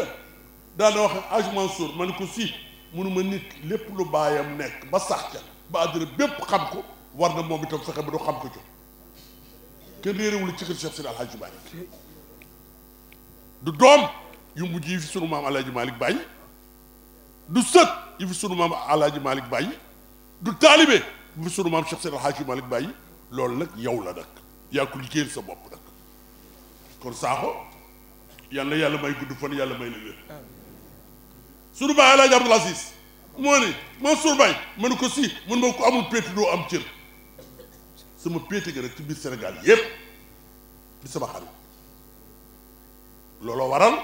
daana wax Hadj Mansour ma ne ko si mënuma nit lépp lu baayam nekk ba sax ca ba àddina bépp xam ko war na moom itam fexe ba du xam ko co kenn réerewul ci kër Cheikh Seydi El Hadji Malick du doom yu mujj yi fi sunu maam Alhaji Malick bàyyi du sët yi fi sunu maam Alhaji Malick bàyyi du taalibe bu fi sunu maam Cheikh Seydi El Hadji Malick bàyyi loolu nag yow la nag yaa ko liggéeyal sa bopp nag kon Sakho yàlla yàlla may gudd fan yàlla may la wér sunu baay Alhaji Abdoul Aziz moo ne Mansour Mbaye ma ne ko si mun ma ko amul péete doo am cër sama péete ga rek ci biir Sénégal yépp di sama xarit looloo waral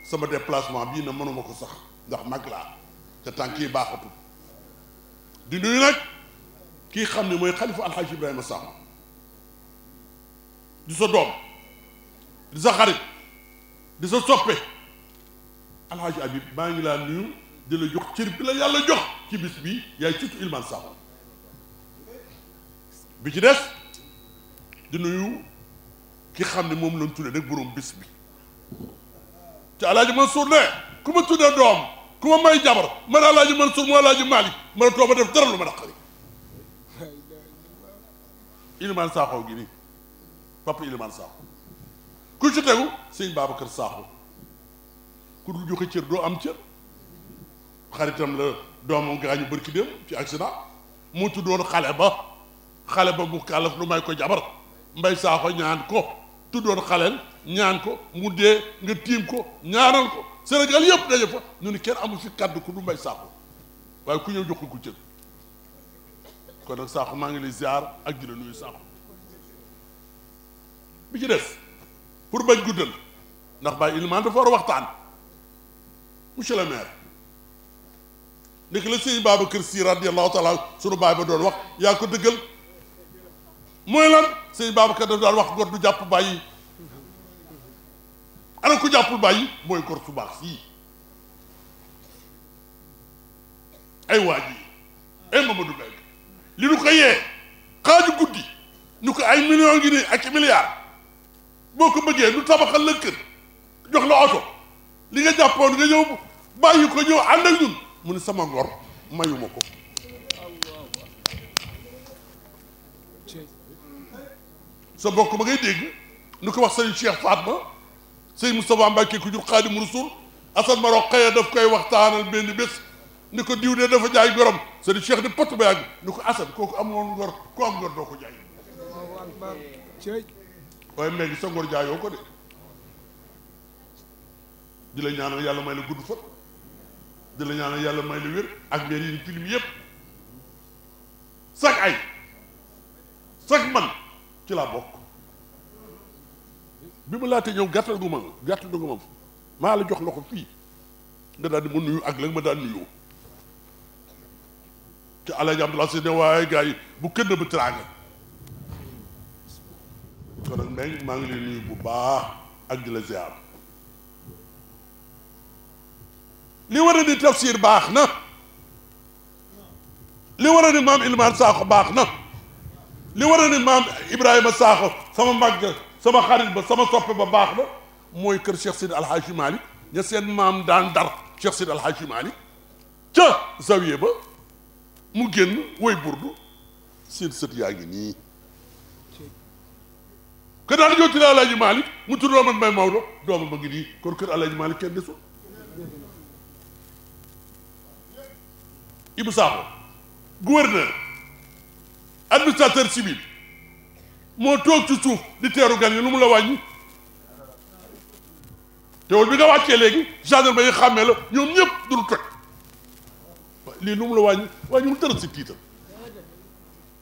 sama déplacement bii na mënuma ko sax ndax mag laa te tànk yi baaxatul di nuyu nag kii xam ne mooy xalifa Alhaji Ibrahima Sakho di sa doom di sa xarit di sa soppe Alhaji Habib maa ngi laa nuyu di la jox cër bi la yàlla jox ci bis bi yaay surtout Ilimaan Sakho bi ci des di nuyu ki xam ne moom lañ tuddee rek boroom bis bi te Alhaji Mansour ne ku ma tuddee doom ku ma may jabar man Alhaji Mansour mu Alhaji Malick man a tooba def dara lu ma naqari Ilimaan Sakho gi nii papa Ilimaan Sakho ku ci tegu sëñ Babacar Sakho ku dul joxe cër doo am cër xaritam la doomam gaañu bërki dem ci accident mu tuddoon xale ba mu kàllaf lu may ko jabar Mbay Sakho ñaan ko tuddoon xaleel ñaan ko mu dee nga tiim ko ñaanal ko Sénégal yëpp daje fa ñu ni kenn amul fi kàddu ku du Mbay Sakho waaye ku ñëw jox ko cër kon nag Sakho maa ngi lay ziar ak di la nuyu Sakho bi ci des pour bañ guddal ndax Baye Ilimaan dafa war a waxtaan monsieur le maire nekk la sëñ Babacar Sy radiyallahu taala sunu baay ba doon wax yaa ko dëggal mooy lan sëñ Babacar daf daan wax góor du jàpp bàyyi ana ko jàppul bàyyi mooy góor su baax sii ay waaj yi ay Mamadou Mbengue li nu ko yee xaaju guddi ñu ko ay millions ngi nii ak milliards boo ko bëggee nu tabaxal la kër jox la oto li nga jàppoon nga ñëw bàyyi ko ñëw ànd ak ñun mu ne sama ngor mayuma ko sa bokk ba ngay dégg nu ko wax sëriñ Cheikh Fatma sëriñ Moustapha Mbacke ku jur Xaadimu Rasuul Assane Maro xëya daf koy waxtaanal benn bés ni ko diw de dafa jaay gorom sëriñ Cheikh di pot ba yàgg ni ko Assane kooku amoon ngor ku am ngor doo ko jaay waaye léegi sa ngor jaayoo ko de di la ñaanal yàlla may la gudd fan di la ñaanal yàlla may la wér ak mbir yi tilim yépp sag ay sag man ci laa bokk bi ma laata ñëw gàttal gu ma maa la jox loxo fii nga daal di ma nuyu ak la nga ma daan nuyoo te Alaaji Abdoulaye Sy ne waaye gars yi bu kenn ba teraanga kon nag Mbengue maa ngi lay nuyu bu baax ak di la ziar li war a ni tafsir baax na li war a ni maam Ilimane Sakho baax na li war a ni maam Ibrahima Sakho sama mag sama xarit ba sama soppe ba baax na mooy kër Cheikh Sidi Alhaji Malick ña seen maam daan dar Cheikh Sidi Alhaji Malick ca zawiye ba mu génn woy burdu seen sët yaa ngi nii que daan ñëw ci Alhaji Malick mu tudd dooman Mbay Maodo doomam ba ngi nii kon kër Alhaji Malick kenn desul Ibou Sakho gouverneur administrateur civil moo toog ci suuf di teeru gan yi lu mu la wàññi teewul bi nga wàccee léegi gendarme yi xàmmee la ñoom ñëpp duñu toj lii lu mu la wàññi waaye ñu mu tëral si tiital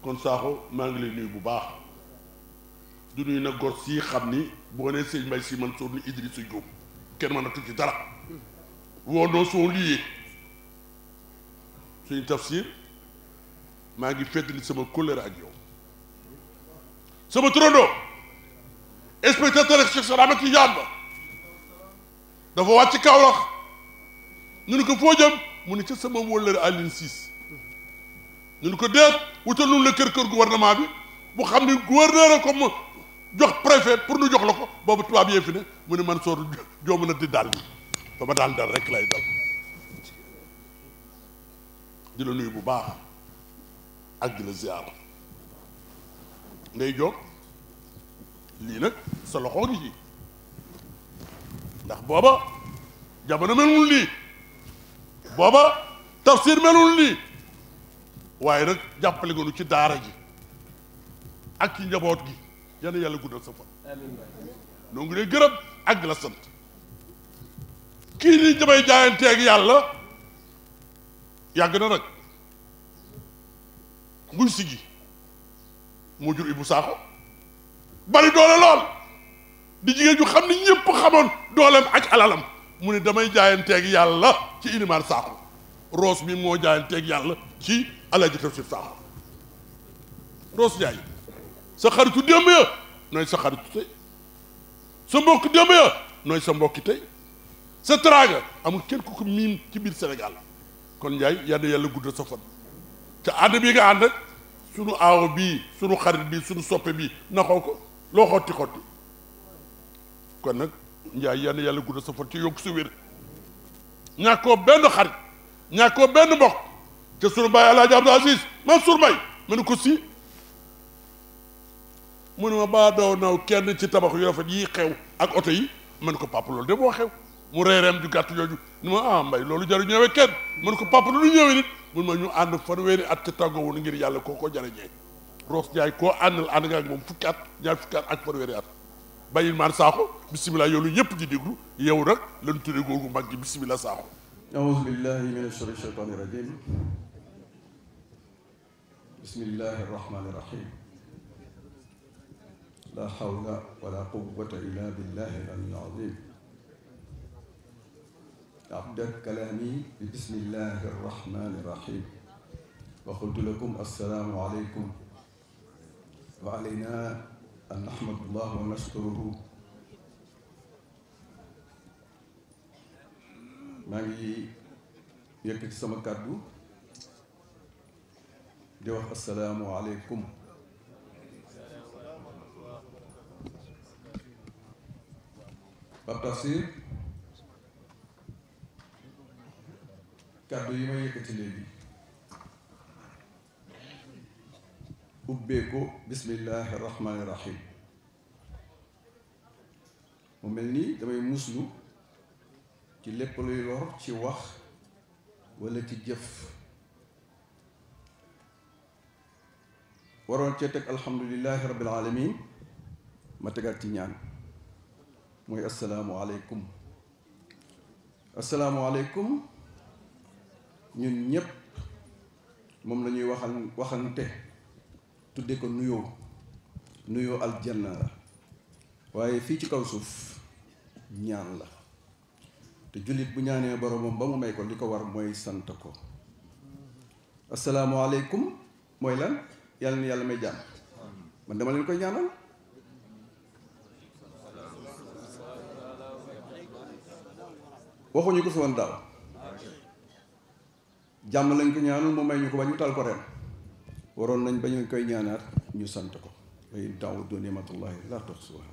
kon Sakho maa ngi lay nuyu bu baax du nuyu nag gor sii xam ni boo nee sëñ Mbaye Sy Mansour ni Idrissa Diop kenn mën a tudd ci dara woo noo soo liyee suñu tafsir maa ngi feddali sama kóllëre ak yow sama turandoo inspecteur ak Cheikh Salama ci yaan ba dafa wàcc Kaolack ñu ni ko foo jëm mu ni ca sama wóllëre Aline Ciss ñu ni ko déet wutal nun la kër gouvernement bi bu xam ni gouverneur a ko ma jox préfet pour nu jox la ko boobu tubaab yee fi ne mu ne man soor joom na di daal bi fa ma daan dal rek lay dal di la nuyu bu baax ak di la ziar ngay jóg lii nag sa loxo ngi ci ndax booba jamono melul nii booba tafsir melul nii waaye nag jàppale nga nu ci daara ji ak ci njaboot gi yal na yàlla guddal sa fan noo ngi lay gërëm ak di la sant kii nii damay jaayanteeg yàlla yàgg na nag buy sigi moo jur Ibou Sakho bari doole lool di jigéen ju xam ni ñëpp xamoon dooleem ak alalam mu ne damay jaayanteeg yàlla ci Ilimane Sakho Roos mi moo jaayanteeg yàlla ci Alaaji Tafsir Sakho Roos Njaay sa xaritu démb ya nooy sa xaritu tey sa mbokk démb ya nooy sa mbokki tey sa teraanga amul kenn ku ko miin ci biir Sénégal kon Njaay yal na yàlla guddal sa fan te ànd bii nga ànd ak sunu aawo bii sunu xarit bii sunu soppe bii naxoo ko loo xotti xotti kon nag Njaay yal na yàlla guddal sa fan ci yokk sa wér ñàkkoo benn xarit ñàkkoo benn mbokk te sunu baay Alaaji Abdou Aziz Mansour Mbaye ma ne ko si mu ne ma baa daw naw kenn ci tabax yu rafet yi xew ak oto yi ma ne ko papa loolu de moo xew mu reereem ju gàtt jooju ni ma ah Mbay loolu jaru ñëwee kenn ma ne ko papa lu ñëwee nit mun ma ñu ànd fanweeri at ca tàggoowul ngir yàlla koo ko jarañee Roos Njaay koo àndal ànd nga ak moom fukki at ñaar fukki at ak fanweeri at Baye Ilimane Sakho bisimilah yow lu ñëpp di déglu yow nag lañu tuddee góor gu mag gi bisimilah Sakho أعوذ بالله من الشر الشيطان الرجيم بسم الله الرحمن الرحيم لا حول ولا قوة إلا بالله العلي العظيم أبدأ كلامي بسم الله الرحمن الرحيم وقلت لكم السلام عليكم وعلينا أن نحمد الله ونشكره maa ngi yëkkati sama kàddu di wax asalaamu aleykum Pape Tafsir kàddu yi ma yëkkati léegi ubbee ko bismillahi rahmaani rahim mu mel ni damay muslu ci lépp luy lor ci wax walla ci jëf waroon cee teg alhamdulillahi rabbil alamin ma tegaat ci ñaan mooy asalaamualeykum asalaamualeykum ñun ñépp moom la ñuy waxante tudde ko nuyoo aljanna la waaye fii ci kaw suuf ñaan la te jullit bu ñaanee boromam ba mu may ko li ko war mooy sant ko asalaamualeykum mooy lan yàlla na yàlla may jàmm man dama leen koy ñaanal waxuñu ko fi woon daaw jàmm lañ ko ñaanal mu may ñu ko ba ñu tal ko ren waroon nañ ba ñu koy ñaanaat ñu sant ko wa in ta'uddu ni'matallahi la tuhsuha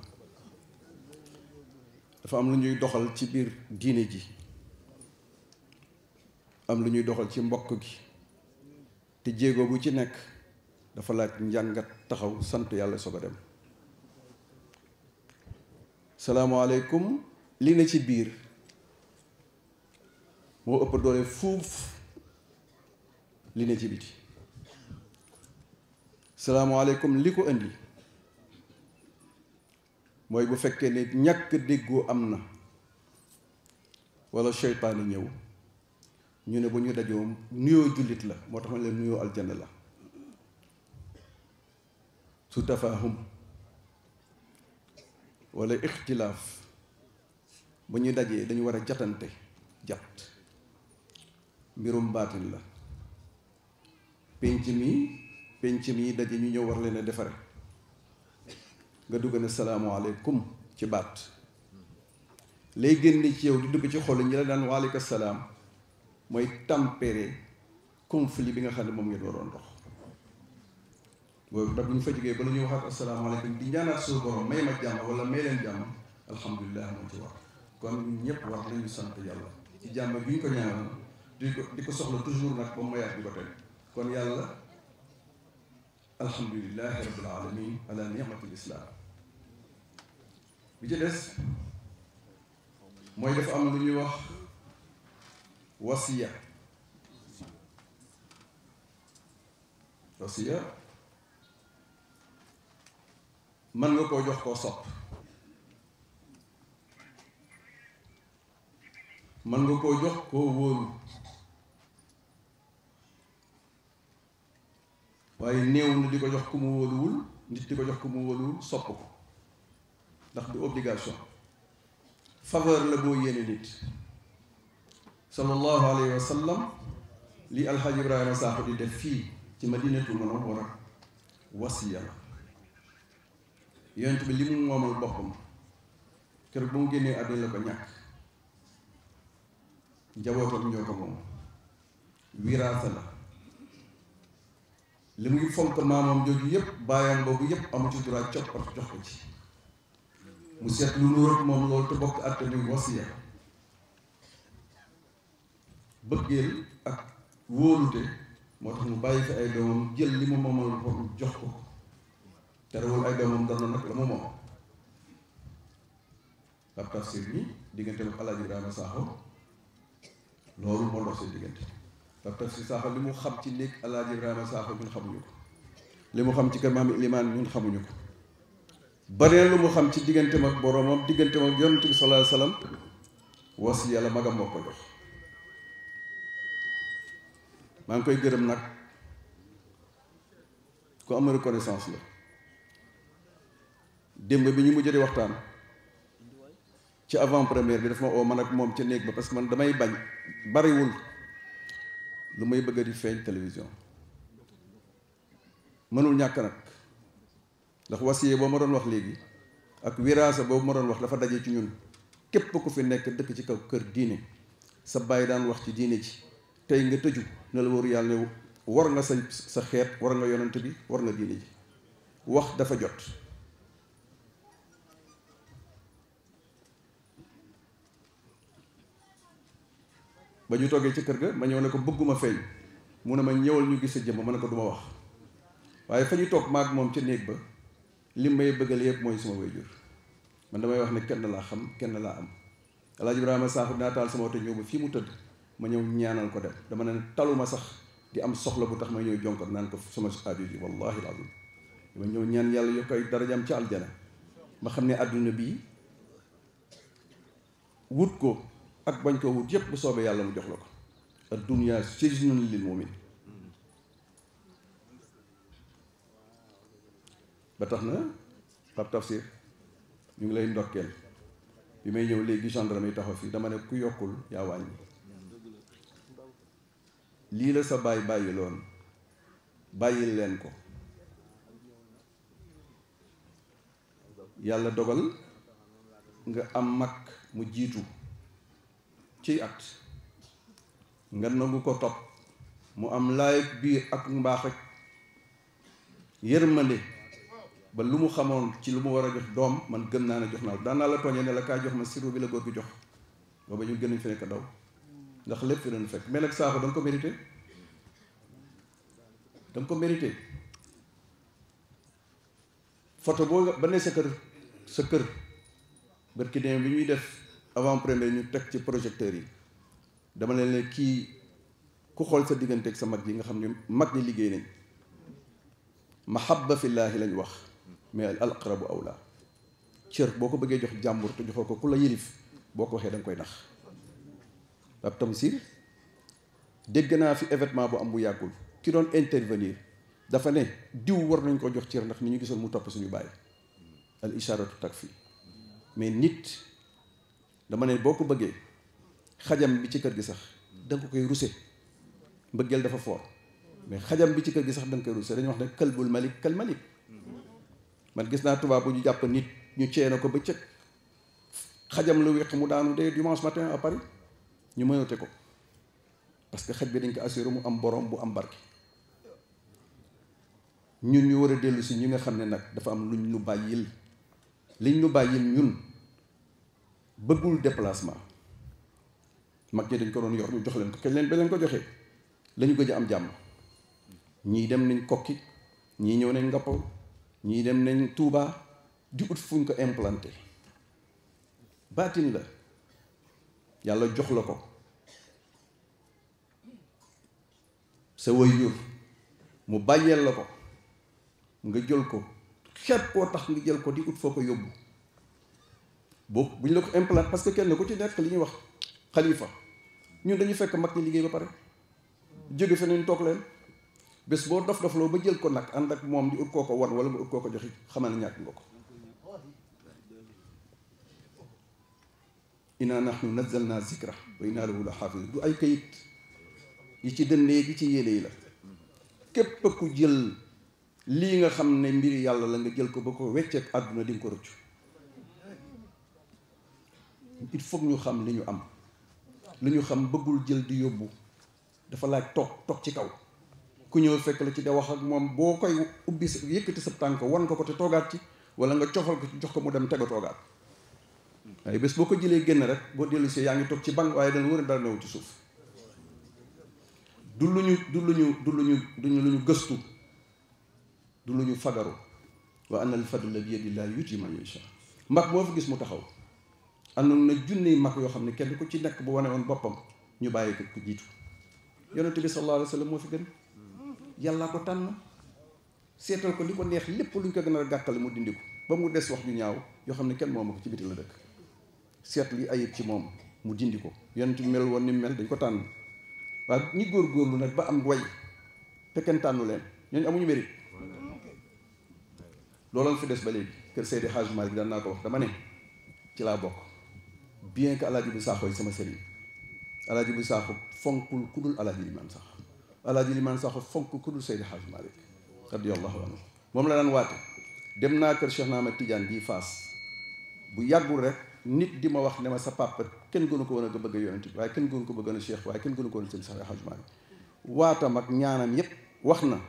dafa am lu ñuy doxal ci biir diine ji am lu ñuy doxal ci mbokk gi te jéego bu ci nekk dafa laaj njàngat taxaw sant yàlla soog a dem salaamaaleykum li na ci biir moo ëpp doole fuuf li ne ci biti salaamaaleykum li ko indi mooy bu fekkee ne ñàkk déggoo am na walla seytaane ñëw ñu ne bu ñu dajoo nuyoo jullit la moo tax ma leen nuyoo aljanna la su tafaahum walla ixtilaaf bu ñu dajee dañu war a jatante jat mbirum baatin la penc mi daje ñu ñëw war leen a defare nga dugg ne salaamualeykum ci baat lay génne ci yow di dugg ci xol ñi la daan waaleyka salaam mooy tempérer conflit bi nga xam ne moom ngeen waroon dox boobu ndax bu ñu fa jógee ba la ñuy waxaat asalaamaaleykum di ñaanaat suñu borom may ma jàmm wala may leen jàmm alhamdulilah moo ci wax kon ñëpp war nañu sant yàlla ci jàmm bi ñu ko ñaanal di ko soxla toujours nag ba mayaat di ko teg kon yàlla alhamdulilahi rabbil alamin ala ni'matil islam bi ci des mooy dafa am lu ñuy wax wasiya mën nga koo jox koo sopp mën nga koo jox koo wóolu waaye néew na di ko jox ku mu wóoluwul nit di ko jox ku mu wóoluwul sopp ko ndax du obligation faveur la boo yéene nit sallallahu alayhi wa sallam li alxaaji Ibrahima Sakho di def fii ci Madinatul Munawwara wasiya la yonent bi li mu moomal boppam keroog ba mu génnee àddina la ko ñàkk njabootam ñoo ko moom wiraasa la li muy fonk maamam jooju yépp baayam boobu yépp amu ci droit coppat jox ko ci mu seet lu nu rek moom loolu te bokk àtte muy wasiya bëggeel ak wóolute moo tax mu bàyyi fi ay doomam jël li mu moomal boppam jox ko terewul ay doomam doon na nag la mu moom ab tafsir bi diggante ak Alaaji Ibrahima Sakho loolu moo dox seen diggante ab tafsir Sakho li mu xam ci néeg Alaaji Ibrahima Sakho ñun xamuñu ko li mu xam ci kër Maam Ilimaan ñun xamuñu ko baree lu mu xam ci digganteem ak boroomam digganteem ak yonent bi sallallahu alayhi wa sallam wasi yàlla magam moo ko jox maa ngi koy gërëm nag ku am reconnaissance la démb bi ñu mujj di waxtaan ci avant première bi daf ma oo man ak moom ca néeg ba parce que man damay bañ bariwul lu may bëgg di feeñ télévision mënul ñàkk nag ndax wasiye boo ma doon wax léegi ak wiraasa boobu ma doon wax dafa daje ci ñun képp ku fi nekk dëkk ci kaw kër diine sa bàyyi daan wax ci diine ci tey nga tëju ne la waru yàlla ne war nga sa xeet war nga yonent bi war nga diine ji wax dafa jot ba ñu toggee ci kër ga ma ñëw ne ko bëgguma feeñ mu ne ma ñëwal ñu gis sa jëmm ma ne ko du ma wax waaye fa ñu toog maag moom ca néeg ba li may bëggal yëpp mooy suma waajur man damay wax ne kenn laa xam kenn laa am Alaaji Ibrahima Sakho dinaa taal sama oto ñëw ba fii mu tëdd ma ñëw ñaanal ko dem dama ne taluma sax di am soxla bu tax ma ñëw jonkor naan ko sama aajo ji wallahi alazim dama ñëw ñaan yàlla yokk ay darajaam ci aljana ma xam ne àdduna bii wut ko ak bañ ko wut yépp bu soobee yàlla mu jox la ko ad-dunya sijnun lil mu'min ba tax na Pape Tafsir ñu ngi lay ndokkeel bi may ñëw léegi gendarme yi taxaw fii dama ne ku yokkul yaa wàññi lii la sa baay bàyyi loon bàyyil leen ko yàlla dogal nga am mag mu jiitu ci at nga nangu ko topp mu am laay biir ak mbaax ak yërmande ba lu mu xamoon ci lu mu war a jox doom man gëm naa ne jox naa daan naa la tooñee ne la kaa jox ma sirop bi la góor gi jox booba ñu gën nañ fi nekk daw ndax lépp fi doon fekk mais nag Sakho da nga ko mérité da nga ko mérité photo boo ba ne sa kër barki dem bi ñuy def avant première ñu teg ci projecteur yi dama leen ne kii ku xool sa diggante ak sa mag yi nga xam ne mag ñi liggéey nañ mahabba fillaahi lañ wax mais al aqrabu awla cër boo ko bëggee jox jàmbur te joxoo ko ku la yëlif boo ko waxee da nga koy nax Pape Tamsir dégg naa fi événement bu am bu yàggul ki doon intervenir dafa ne diw war nañ ko jox cër ndax ni ñu gisoon mu topp suñu bàyyi al isharatu takfi mais nit dama ne boo ko bëggee xajam bi ci kër gi sax da nga ko koy ruse mbëggeel dafa foor mais xajam bi ci kër gi sax da nga koy ruse dañuy wax ne kalbul malik kal malik man gis naa tubaab bu ñu jàpp nit ñu ceena ko ba cëg xajam lu weq mu daanu dee dimanche matin à Paris ñu mënate ko parce que xaj bi dañ ko assuré mu am borom bu am barke ñun ñu war a dellu si ñi nga xam ne nag dafa am luñ ñu bàyyil liñ ñu bàyyil ñun bëggul déplacement mag ñi dañ ko doon yor ñu jox leen ko kañ leen ba leen ko joxee lañu gëj a am jàmm ñii dem nañ kokki ñii ñëw nañ ngappaw ñii dem nañ Touba di ut fuñ ko implanté baatin la yàlla jox la ko sa waajur mu bàyyeel la ko nga jël ko xeeb koo tax nga jël ko di ut foo ko yóbbu boo bu ñu la ko implanté parce que kenn ku ci nekk li ñuy wax xalifa ñun dañu fekk mag ñi liggéey ba pare jóge feneen toog leen bés boo dof loo ba jël ko nag ànd ak moom di ut koo ko wan wala nga ut koo ko joxi xamal ne ñàkk nga ko inna nahnu nazzalna zikra wa inna lahu la xaafis du ay kayit yi ci dënnee gi ci yéene yi la képp ku jël lii nga xam ne mbiri yàlla la nga jël ko ba ko wecceek àdduna di nga ko rëccu il faut ñu xam li ñu am li ñu xam bëggul jël di yóbbu dafa laaj toog ci kaw ku ñëw fekk la ci de wax ak moom boo koy ubbi yëkkati sa tànk wan ko te toogaat ci wala nga cofal ko ci jox ko mu dem tega toogaat waaye bés boo ko jëlee génn rek boo dellu si yaa ngi toog ci banc waaye dana wër dara newu ci suuf du lu ñu gëstu du lu ñu fagaru wa anna al fadla bi yadillahi yuti man yasha mag moo fi gis mu taxaw àndoon na junni mag yoo xam ne kenn ku ci nekk bu wane woon boppam ñu bàyyi ko ku jiitu yonente bi sallallahu alayhi wa sallam moo fi gën yàllaa ko tànn seetal ko li ko neex lépp luñ ko gën a gàttale mu dindi ko ba mu des wax ju ñaaw yoo xam ne kenn moomu ko ci biti la dëkk seet li ayib ci moom mu dindi ko yonente bi mel woon ni mel dañ ko tànn waaye ñi góorgóorlu nag ba am way te kenn tànnu leen ñooñu amuñu mérite loolu fi des ba léegi kër Seydi Hadj Malick daan naa ko wax dama ne ci laa bokk bien que Alaaji bu Sakho yi sama sëriñ Alaaji bu Sakho fonkul ku dul Alaaji Limaan Sakho Alaaji Limaan Sakho fonk ku dul Seydi Hadj Malick radiyallahu anhu moom la daan waate dem naa kër Cheikh Ahmed Tidiane bii Faas bu yàggul rek nit di ma wax ne ma sa papa kenn gënu ko woon a bëgg a yonent bi waaye kenn gënu ko bëgg a Cheikh waaye kenn gënu ko woon a seen Seydi Hadj Malick waatam ak ñaanam yépp wax na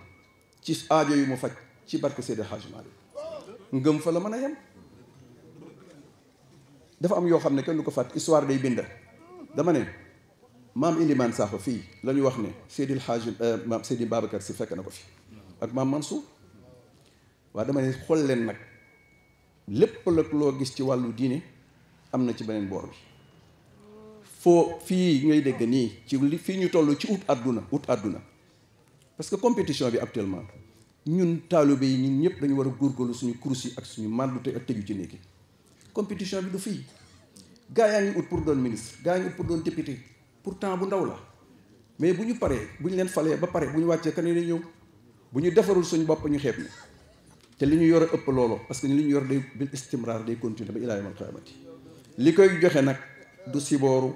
ci aajo yu mu faj ci barke Seydi Hadj Malick ngëm fa la mën a yem dafa am yoo xam ne kenn du ko fàtt histoire day bind dama ne maam Ilimaan Sakho fii la ñu wax ne Seydil Hadj maam Seydi Babacar si fekk na ko fi ak maam Mansour waaw dama ne xool leen nag lépp la loo gis ci wàllu diine am na ci beneen boor bi foo fii ngay dégg nii ci li fii ñu toll ci ut àdduna parce que compétition bi actuellement ñun taalibe yi ñun ñëpp dañu war a góorgóorlu suñu kurus yi ak suñu màndute ak tëju ci néegi compétition bi du fii gaa yaa ngi ut pour doon ministre gaa yaa ngi ut pour doon député pourtant bu ndaw la mais bu ñu paree bu ñu leen falee ba pare bu ñu wàccee kan ne ñëw bu ñu defarul suñ bopp ñu xeeb ni te li ñu yor a ëpp loolu parce que li ñu yor day bil istimraar day continuer ba ilaa yawmal qiyaamati li koy joxe nag du sibooru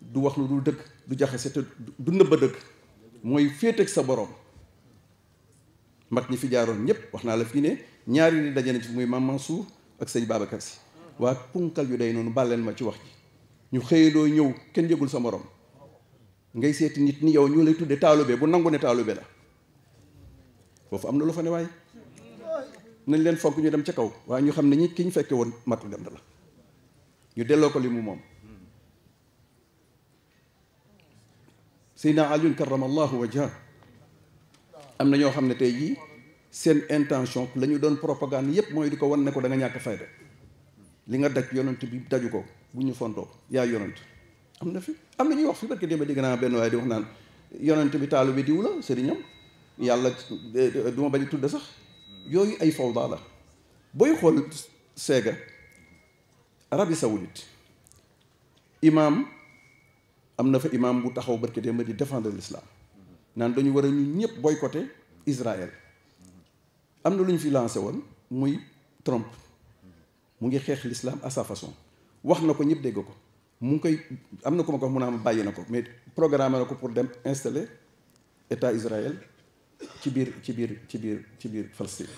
du wax lu dul dëgg du jaxase te du nëbba dëgg mooy féeteeg sa borom mag ñi fi jaaroon ñëpp wax naa la fii ne ñaari di daje na ci muy Maam Mansour ak sëñ Babacar Si waa punkal yu day noonu bàlleen ma ci wax ji ñu xëyandoo ñëw kenn yëgul sa morom ngay seeti nit ni yow ñu lay tudde taalube bu nangu ne taalube la foofu am na lu fa ne waaye nañ leen fonk ñu dem ca kaw waaye ñu xam ne ñi ki ñu fekke woon matu dem da la ñu delloo ko li mu moom Seydina Aliyun karamallahu wajha am na ñoo xam ne tey jii seen intention la ñu doon propagande yépp mooy di ko wan ne ko da nga ñàkk fayda li nga daj yonent bi daju ko bu ñu fontoo yaa yonent am na fi am na ñuy wax fi barke démb dégg naa benn waaye di wax naan yonent bi taalu bi diw la sëriñam yàlla du ma bañ a tudd sax yooyu ay fawda la booy xool seega Arabie Saoudite imaam am na fa imaam bu taxaw barke démb di défendre l'islam naan dañu war a ñu ñëpp boycotter Israël am na lu ñu fi lancé woon muy Trump mu ngi xeex l'islam à sa façon wax na ko ñëpp dégg ko mu ngi koy am na ko ma ko mun a am bàyyi na ko mais programme na ko pour dem installer état Israël ci biir Palestine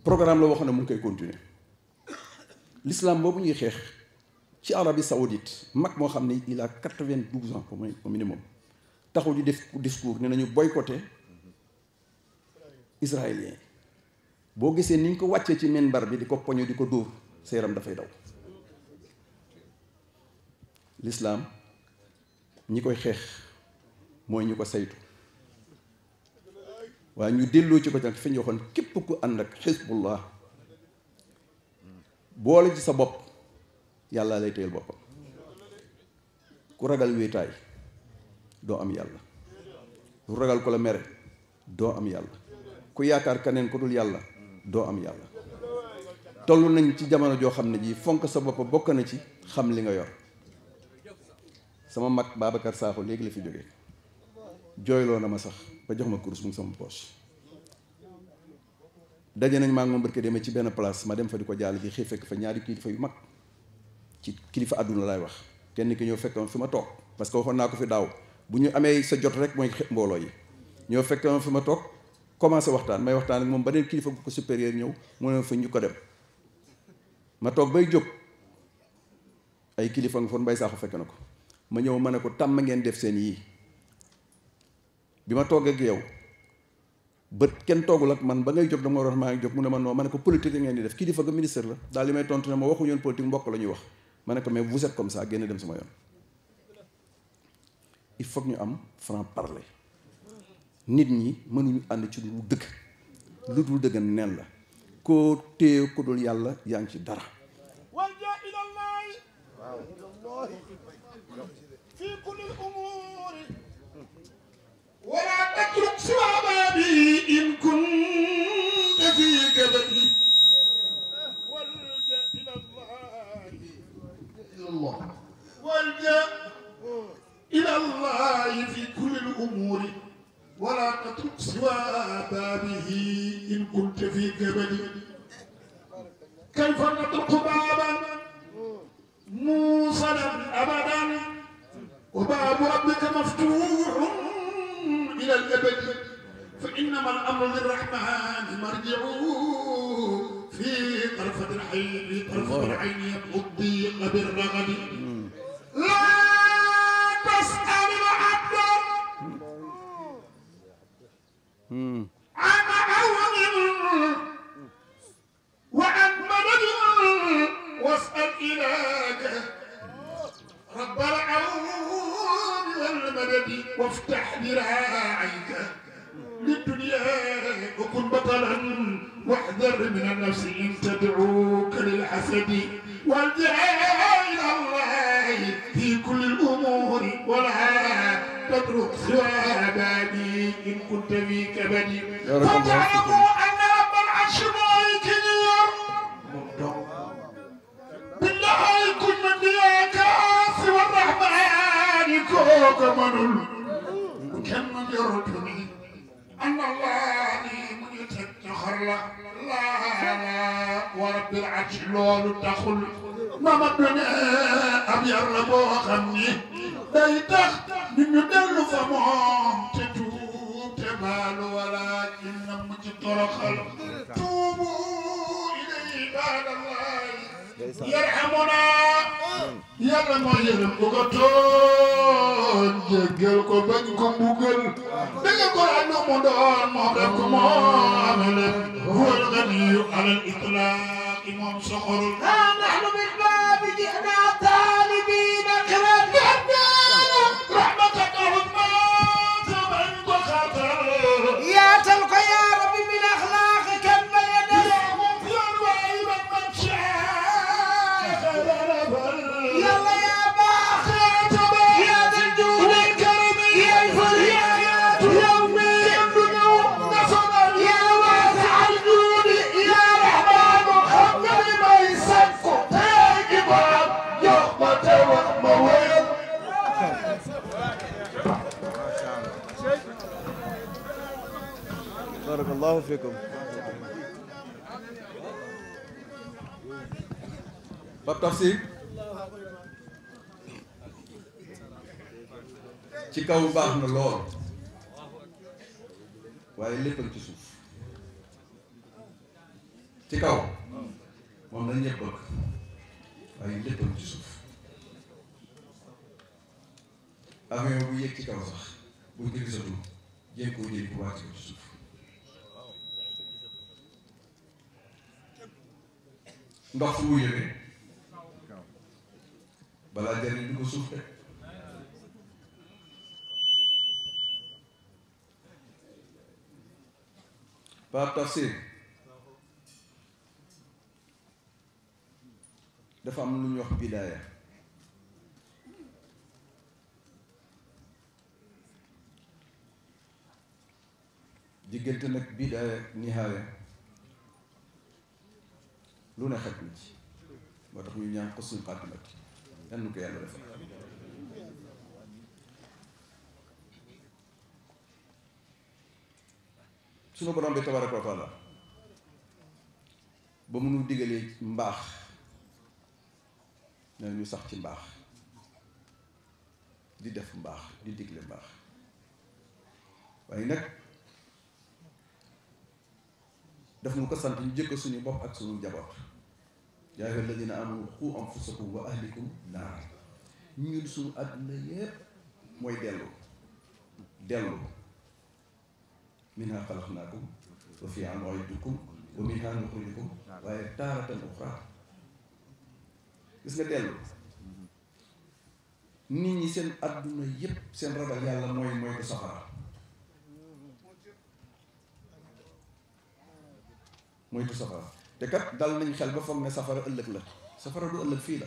programme la wax ne mu ngi koy continuer l'islam boobu ñuy xeex ci Arabie Saoudite mag moo xam ne il a 92 ans au minimum taxaw di def discours ne nañu boycotter israélien boo gisee ni ñu ko wàccee ci minbar bi di ko poño di ko dóor sa yaram dafay daw l'islam ñi koy xeex mooy ñu ko saytu waaye ñu delloo ci ko ci fi ñu waxoon képp ku ànd ak xisbullah boole ci sa bopp yàlla lay téyel boppam ku ragal wéetaay doo am yàlla ku ragal ko la mere doo am yàlla ku yaakaar keneen ku dul yàlla doo am yàlla toll nañ ci jamono joo xam ne ji fonk sa bopp bokk na ci xam li nga yor sama mag Babacar Sakho léegi la fi jógee jooyloo na ma sax ba jox ma kurus mu ngi sama poche daje nañ maa ngi moom barke demee ci benn place ma dem fa di ko jàll ji xëy fekk fa ñaari kilifa yu mag ci kilifa àdduna laay wax kenn ki ñëw fekk ma fi ma toog parce que waxoon naa ko fi daaw bu ñu amee sa jot rek mooy mbooloo yi ñëw fekk ma fi ma toog commencé waxtaan may waxtaan ak moom beneen kilifa bu ko supérieur ñëw mu ne fa ñu ko dem ma toog bay jóg ay kilifa nga foon Mbay Sakho fekk na ko ma ñëw ma ne ko tàmm ngeen def seen yii bi ma toog ak yow bët kenn toogul ak man ba ngay jóg dama war a maa ngi jóg mu ne ma non ma ne ko politique ngeen di def kilifa ga ministre la daal li may tontu ne ma waxuñu woon politique mbokk la ñuy wax ma ne ko mais vous êtes comme ça génn dem sama yoon il faut que ñu am franc parler nit ñi mënuñu ànd ci lu dëgg lu dul dëgg neen la koo téye ko dul yàlla yaa ngi ci dara walja ilallahi fi kulli umuri wala tatruk siwa babi in kunta fi kabadi walja ilallahi walja ilallahi fi kulli umuri ولا تترك سوى بابه إن كنت في كبد كيف نترك بابا موصلا أبدا وباب ربك مفتوح إلى الأبد فإنما الأمر للرحمن مرجعه في طرفة العين يبقى الضيق بالرغد لا تسأل العبد عن عون وعن مدد واسأل إلهك رب العون وافتح ذراعيك للدنيا وكن بطلا واحذر من النفس إن تدعوك للحسد والجأ إلى الله في كل الأمور ولا تترك سوى بابي إن كنت في كبدي فتعلموا أن رب العرش مالك بالله كن من دياك سوى الرحمن كوك منل كم من يردني أن الله من يتجخر لا ورب العرش لول تخل ما مدنا أبي الربو خمني دايتخ من يدل فمهم تتوب تبال ولكن مجترخل توبوا إليه بعد الله يرحمنا يلا ما يرحمكم جيجل ko bañ ko mbugal daga ko anu mo doon mo def ko mo amele huwal ghaniyu ala al-itlaq moom soxorul nahnu bil bab ji'na talibin kiram rahmatak allahumma taban ko khatar ya tal ko ya rabbi min akhlaq kan bayna ya wa'i man yalla ya baax ya dal juud karim ya fariyat yawmi nasal ya wasi' al juud ya rahman khamil ma yasqu tajibab yawma wa mawil barakallahu fikum. Pape Tafsir ci kaw baax na lool waaye léppam ci suuf ci kaw moom lañ ñëpp bëgg waaye léppam ci suuf avion bu yéeg ci kaw sax buñ ko gisatul jéem koo jëli bu wàcc ko ci suuf ndox fu mu yëwee balaa jariñ du ko suuf de Pape Tafsir dafa am lu ñuy wax bidaaya diggante nag bidaaya nihaaya lu ne xaj na ci moo tax ñu ñaan xusnul xaatimati yan nu ko yàlla defal sunu borom bi tabaraka wa taala ba mu nu digalee mbaax ne ñu sax ci mbaax di def mbaax di digle mbaax waaye nag daf nu ko sant ñu jëkk suñu bopp ak suñu njaboot yaa ayyuha alladina amanu qu anfusakum wa ahlikum naar ñun suñu àdduna yépp mooy dellu minha xalaqnaakum wa fiha nu'iidukum wa minha nuxrijukum waaye taaratan uxraa gis nga dellu nit ñi seen àdduna yépp seen ragal yàlla mooy du safara moytu safara te kat dal nañ xel ba foog ne safara ëllëg la safara du ëllëg fii la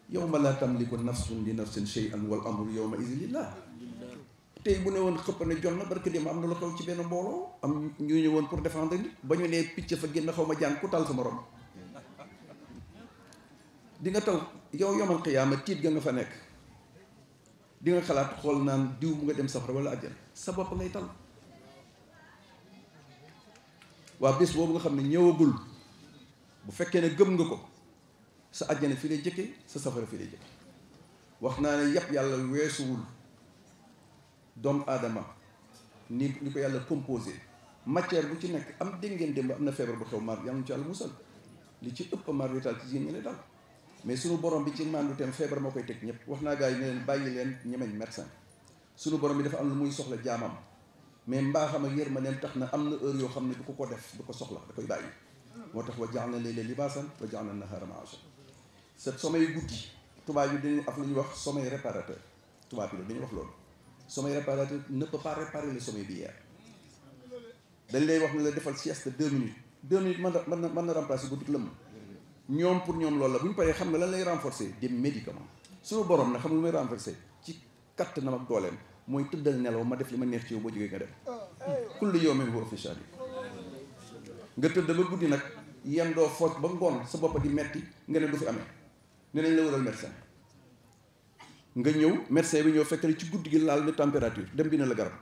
yawma laa tamliku nafsun li nafsin shay'an wal amru yawma idin lillah tey bu ne woon xëpp ne jot na barke dem am na lu xew ci benn mbooloo am ñu ñëwoon pour défendre nit ba ñu nee picc fa génn xaw ma jàng ku tal sa morom di nga taw yow yomal xiyaama tiit ga nga fa nekk di nga xalaat xool naan diw mu nga dem safara wala àjjana sa bopp ngay tal waa bés boobu nga xam ne ñëwagul bu fekkee ne gëm nga ko sa àjjana fii lay jëkke sa safara fii lay jëkke wax naa ne yàpp yàlla weesuwul doomu aadama ni ko yàlla composé matière bu ci nekk am dégg ngeen démb am na feebar bu xew mar yàlla ci yàlla musal li ci ëpp mar vital ci jigéen ñi lay dal mais sunu borom bi ci mandu teem feebar moo koy teg ñëpp wax naa gars yi ne leen bàyyi leen ñemeñ médecin sunu borom bi dafa am lu muy soxla jaamam mais mbaaxam ak yërmandeem tax na am na heure yoo xam ne du ko def du ko soxla da koy bàyyi moo tax wa ja'alna layla libaasan wa ja'alna nahaara ma'ashan sa sommeil guddi tubaab yi dañuy af lu ñuy wax sommeil réparateur tubaab yi dañuy wax loolu sommeil réparateur ne peut pas réparer le sommeil d'hier dañ lay wax ne la defal sieste 2 minutes 2 minutes mën na remplacer guddi lëmm ñoom pour ñoom loolu la bu ñu paree xam nga lan lay renforcer des médicaments suñu borom na xam lu may renforcer ci kattanam ak dooleem mooy tëddal nelaw ma def li ma neex ci yow boo jógee nga dem kullu yawmin huwa fi sha'n nga tëdd ba guddi nag yem doo fooj ba ngoon sa bopp di metti nga ne du fi amee ne nañ la wutal médecin nga ñëw médecin bi ñëw fekk ci guddi gi laal ne température dem dina la garab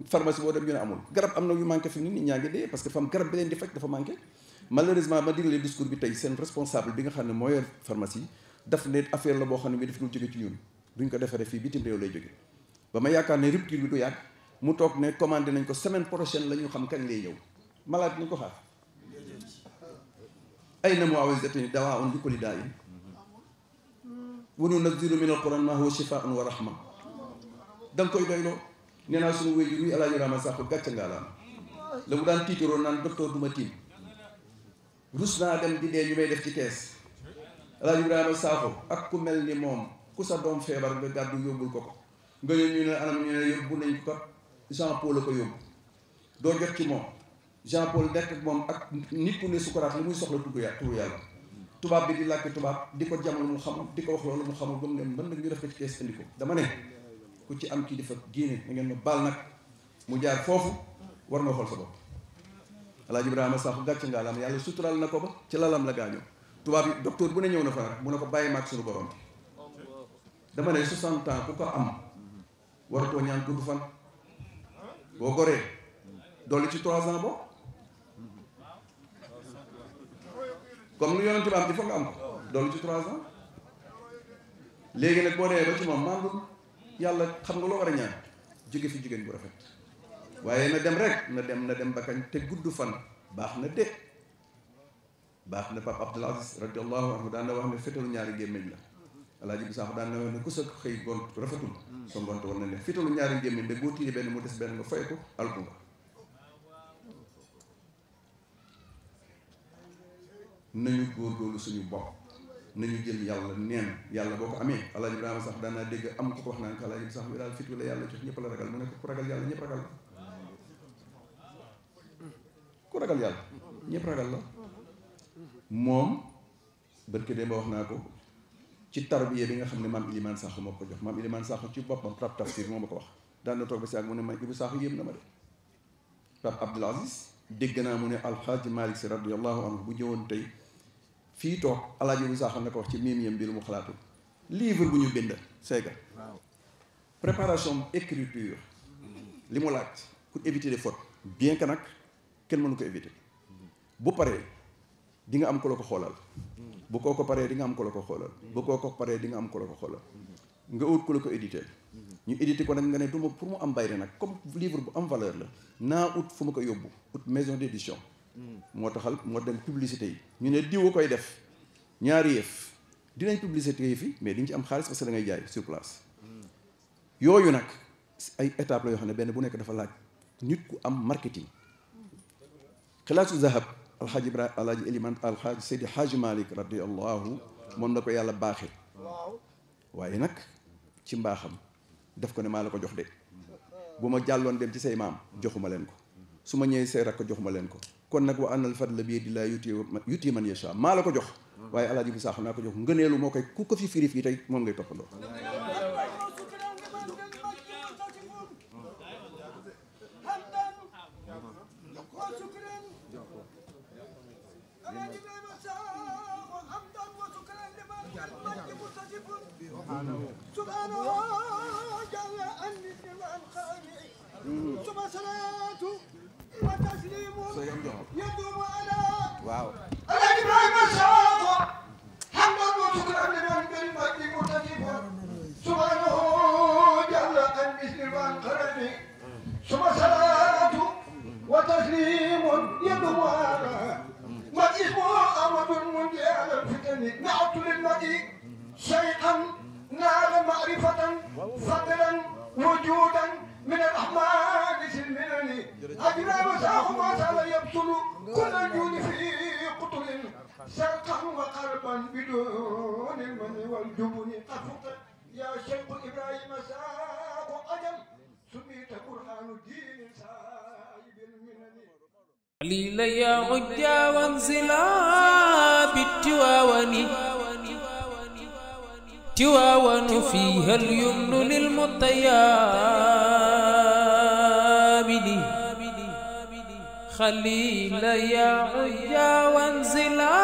pharmacie boo dem ñu ne amul garab am na yu manqué fi nit ñaa ngi dee parce que fam garab bi leen di fekk dafa manqué malheureusement ma digle discours bi tey seen responsable bi nga xam ne moo yor pharmacie daf ne affaire la boo xam ne bi daf dul jóge ci ñun duñ ko defaree fii bitim réew lay jóge ba ma yaakaar ne rupture bi du yàgg mu toog ne commandé nañ ko semaine prochaine la ñu xam kañ lay ñëw malade nañ ko xaar ay na mu'awwizatayni dawaa'un li kulli daa'in wa nunazzilu mina al-qur'ani ma huwa shifaa'un wa rahma danga koy doyloo nee naa suñu wéy wi Alaaji Rama Sakho gàcce ngaalaam la mu daan tiitaroo naan docteur du ma tiim rus naa dem di dee ñu may def ci kees Alaaji Ibrahima Sakho ak ku mel ni moom ku sa doom feebar nga gàddu yóbbul ko nga ñu ne anam ñu ne yóbbu nañ ko Jean Paul la ko yóbbu doo jot ci moom Jean Paul nekk ak moom ak nit ku ne sukuraat li muy soxla turu yàlla tubaab bi di làkki tubaab di ko jamal mu xamul di ko wax loolu mu xamul ba mu ne mën nag ñu def ko ci kees indi ko dama ne ku ci am kii di fa génne da ngeen ma baal nag mu jaar foofu war nga xool sa bopp Alaaji Ibrahima Sakho gàcce ngaalaam yàlla sutural na ko ba ci lalam la gaañoo tubaab yi docteur bu ne ñëw na fa nag mu ne ko bàyyi maag suñu borom dama ne 60 ans ku ko am waratoo ñaan gudd fan boo goree dolli ci 3 ans boo comme lu yonent bi am il faut nga am ko dolli ci 3 ans léegi nag boo demee ba ci moom mandul yàlla xam nga loo war a ñaan jóge fi jigéen bu rafet waaye na dem rek na dem ba kañ te gudd fan baax na de baax na Pape Abdoul Aziz radiallahu anhu daan na wax ne fétalu ñaari gémmiñ la Alaaji bi sax daan na wax ne ku sa xëy gont rafetul sa ngont war na ne fétalu ñaari gémmiñ de boo tiiri benn mu des benn nga fay ko alku nga nañu góorgóorlu suñu bopp nañu jël yàlla neen yàlla boo ko amee Alaaji Ibrahima sax daan naa dégg am ko wax naan ko Alaaji bi sax bi daal fit la yàlla jox ñëpp la ragal mu ne ko ku ragal yàlla ñëpp ragal la ku ragal yàlla ñëpp ragal la moom barke de ba wax naa ko ci tarbiya bi nga xam ne maam Ilimaan Sakho moo ko jox maam Ilimaan Sakho ci boppam Pape Tafsir moo ma ko wax daan na toog ba si ak mu ne ma Ibou Sakho yéem na ma de Pape Abdoul Aziz dégg naa mu ne Alxaaji Malick Si radiyallahu anhu bu ñëwoon tey fii toog Alaaji Ibou Sakho na ko wax ci miim yam bi lu mu xalaatu livre bu ñu bind seega préparation écriture li mu laaj pour éviter les fautes bien que nag kenn mënu ko éviter bu paree di nga am ko la ko xoolal bu koo ko paree di nga am ko la ko xoolal bu koo ko paree di nga am ko la ko xoolal nga ut ko la ko édité ñu édité ko nag nga ne du ma pour mu am bayre nag comme livre bu am valeur la naa ut fu ma ko yóbbu ut maison d'édition moo taxal moo dem publicité yi ñu ne diw koy def ñaari yëf dinañ publicité yi fi mais di nga ci am xaalis parce que da ngay jaay sur place yooyu nag ay étapes la yoo xam ne benn bu nekk dafa laaj nit ku am marketing xilaasu zahab alxaaji Ibrahima alxaaji Eliman alxaaji Seydi Xaaji Malick radiallahu moom la ko yàlla baaxee waaye nag ci mbaaxam def ko ne maa la ko jox de bu ma jàlloon dem ci say maam joxuma leen ko su ma ñëwee say rakk joxuma leen ko kon nag wa annal fadla bi yadillaahi yuti man yasha maa la ko jox waaye alaaji bi Sakho naa ko jox ngëneelu moo koy ku ko fi firi fii tey moom ngay toppandoo waaw Alaaji Ibrahima Sakho hamdan wa shukran liman bil fadli mutasifun subhanahu jalla an misli wal qarani suma salatu wa taslimun yadumu ala ma ismu amadul mundi ala fitani na'tu lil madi shay'an nala ma'rifatan fadlan wujudan من الأحمد سلمني أجرى مساق ما زال يبطل كل الجود في قطر سرقا وقلبا بدون المن والجبن أفق يا شيخ إبراهيم ساق أجل سميت برهان الدين سايب المنن قليلا يا عجا وانزلا بالتواون تواون فيها اليمن للمطيابد خليلا يا عجا وانزلا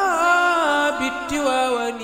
بالتواون